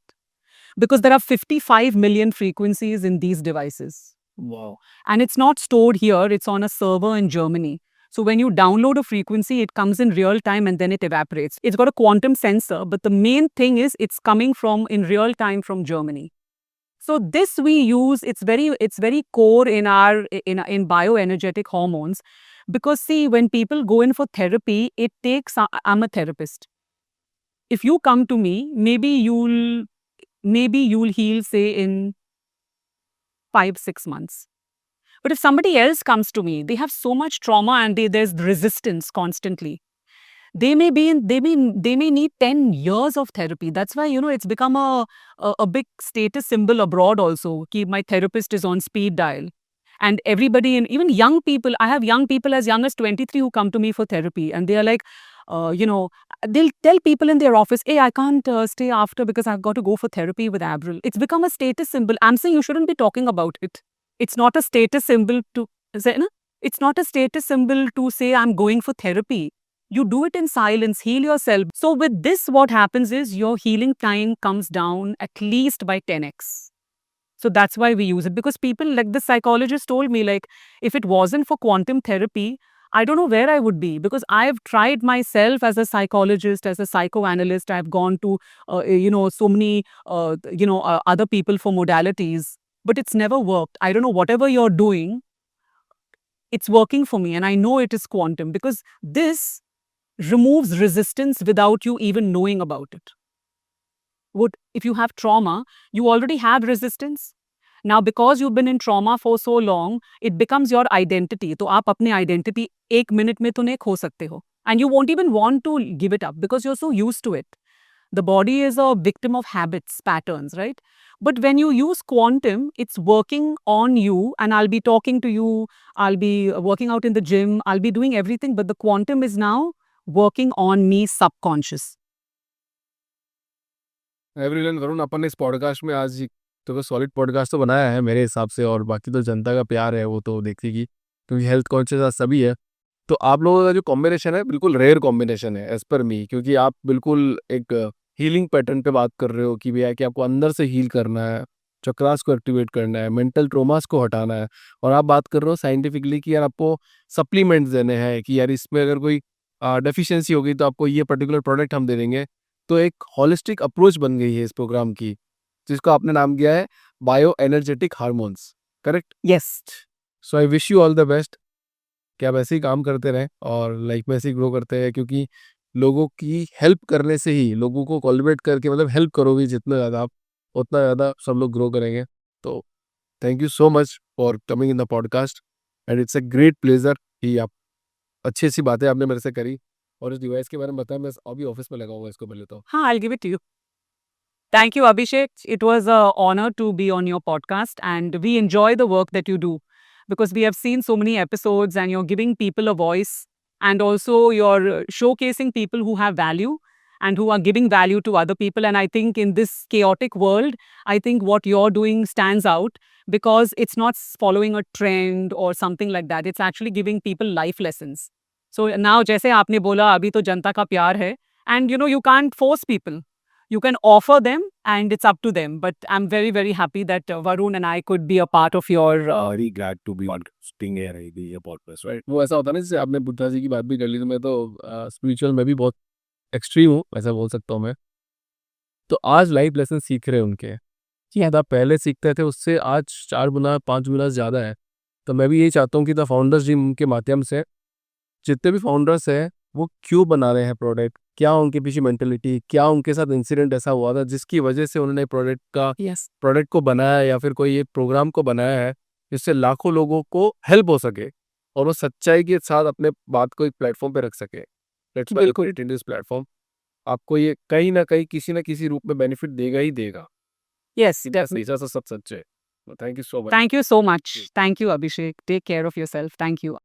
Because there are 55 million frequencies in these devices. Wow. And it's not stored here, it's on a server in Germany. So when you download a frequency, it comes in real time and then it evaporates. It's got a quantum sensor, but the main thing is it's coming from in real time from Germany. So this we use, it's very core in our in bioenergetic hormones. Because see, when people go in for therapy, it takes, I'm a therapist. If you come to me, maybe you'll heal, say, in 5-6 months. But if somebody else comes to me, they have so much trauma and there's resistance constantly. They may need 10 years of therapy. That's why, it's become a big status symbol abroad also. Ki my therapist is on speed dial. And everybody, and even young people, I have young people as young as 23 who come to me for therapy. And they are like, they'll tell people in their office, hey, I can't stay after because I've got to go for therapy with Avril. It's become a status symbol. I'm saying you shouldn't be talking about it. It's not a status symbol to say, no? It's not a status symbol to say I'm going for therapy. You do it in silence, heal yourself. So with this, what happens is your healing time comes down at least by 10x. So that's why we use it, because people, like the psychologist told me, like, if it wasn't for quantum therapy, I don't know where I would be, because I've tried myself as a psychologist, as a psychoanalyst. I've gone to, so many, other people for modalities, but it's never worked. I don't know, whatever you're doing, it's working for me. And I know it is quantum because this removes resistance without you even knowing about it. If you have trauma, you already have resistance. Now, because you've been in trauma for so long, it becomes your identity. तो आप अपने identity 1 minute में तो नहीं खो सकते हो. And you won't even want to give it up because you're so used to it. The body is a victim of habits, patterns, right? But when you use quantum, it's working on you, and I'll be talking to you, I'll be working out in the gym, I'll be doing everything, but the quantum is now working on me subconscious. Everyone, Varun, अपन ने इस podcast में आज तो solid podcast तो बनाया है मेरे हिसाब से, और बाकी तो जनता का प्यार है वो तो देखेगी, क्योंकि हेल्थ कॉन्शियस आज सभी है। तो आप लोगों का जो कॉम्बिनेशन है बिल्कुल रेयर कॉम्बिनेशन है एज पर मी, क्योंकि आप बिल्कुल एक हीलिंग पैटर्न पे बात कर रहे हो कि भैया कि आपको अंदर से हील करना है, चक्रास को एक्टिवेट करना है, मेंटल ट्रोमास को हटाना है, और आप बात कर रहे हो साइंटिफिकली कि यार आपको सप्लीमेंट्स देने हैं कि यार इसमें अगर कोई डेफिशिएंसी होगी तो आपको ये पर्टिकुलर प्रोडक्ट हम दे देंगे। तो एक होलिस्टिक अप्रोच बन गई है इस प्रोग्राम की, जिसको आपने नाम दिया है bio energetic hormones, correct? Yes. So I wish you all the best कि आप ऐसे ही काम करते रहें और लाइफ में ऐसे ही ग्रो करते हैं, क्योंकि लोगों की हेल्प करने से ही, लोगों को कोलैबोरेट करके, मतलब हेल्प करोगे जितना ज़्यादा आप, उतना ज़्यादा सब लोग ग्रो करेंगे। तो thank you so much for coming in the podcast, and it's a great pleasure कि आप अच्छी अच्छी बातें आपने मेरे से करी, और इस डिवाइस के बारे में बताया। मैं अभी ऑफिस में लगाऊंगा इसको, पहले तो। हाँ, I'll give it to you. Thank you, Abhishek. It was an honor to be on your podcast, and we enjoy the work that you do because we have seen so many episodes and you're giving people a voice, and also you're showcasing people who have value and who are giving value to other people. And I think in this chaotic world, I think what you're doing stands out because it's not following a trend or something like that. It's actually giving people life lessons. So now, जैसे आपने बोला, अभी तो जनता का प्यार है, and you can't force people. You can offer them and it's up to them. But I'm very, very happy that Varun and I could be a part of your... Very glad to be podcasting here, the podcast, right? वो ऐसा होता है ना, जैसे आपने बुद्धा जी की बात भी कर ली, तो मैं तो स्पिरिचुअल में भी बहुत एक्सट्रीम हूँ, ऐसा बोल सकता हूँ मैं। तो आज लाइफ लेसन सीख रहे हैं उनके, कि आप पहले सीखते थे उससे आज 4 गुना 5 गुना ज़्यादा है। तो मैं भी यही चाहता हूँ कि द फाउंडर्स टीम के माध्यम से जितने भी फाउंडर्स हैं वो क्यों बना रहे हैं प्रोडक्ट, क्या उनके पीछे मेंटेलिटी, क्या उनके साथ इंसिडेंट ऐसा हुआ था जिसकी वजह से उन्होंने Yes. प्रोडक्ट को बनाया, या फिर कोई ये प्रोग्राम को बनाया है जिससे लाखों लोगों को हेल्प हो सके, और वो सच्चाई के साथ अपने बात को एक प्लेटफॉर्म पे रख सके। बिल्कुल। इन दिस प्लेटफॉर्म आपको ये कहीं ना कहीं किसी ना किसी रूप में बेनिफिट देगा ही देगा। Yes, definitely. ऐसा सब सच है। Thank you so much. Thank you so much. Thank you, Abhishek. Take care of yourself. Thank you.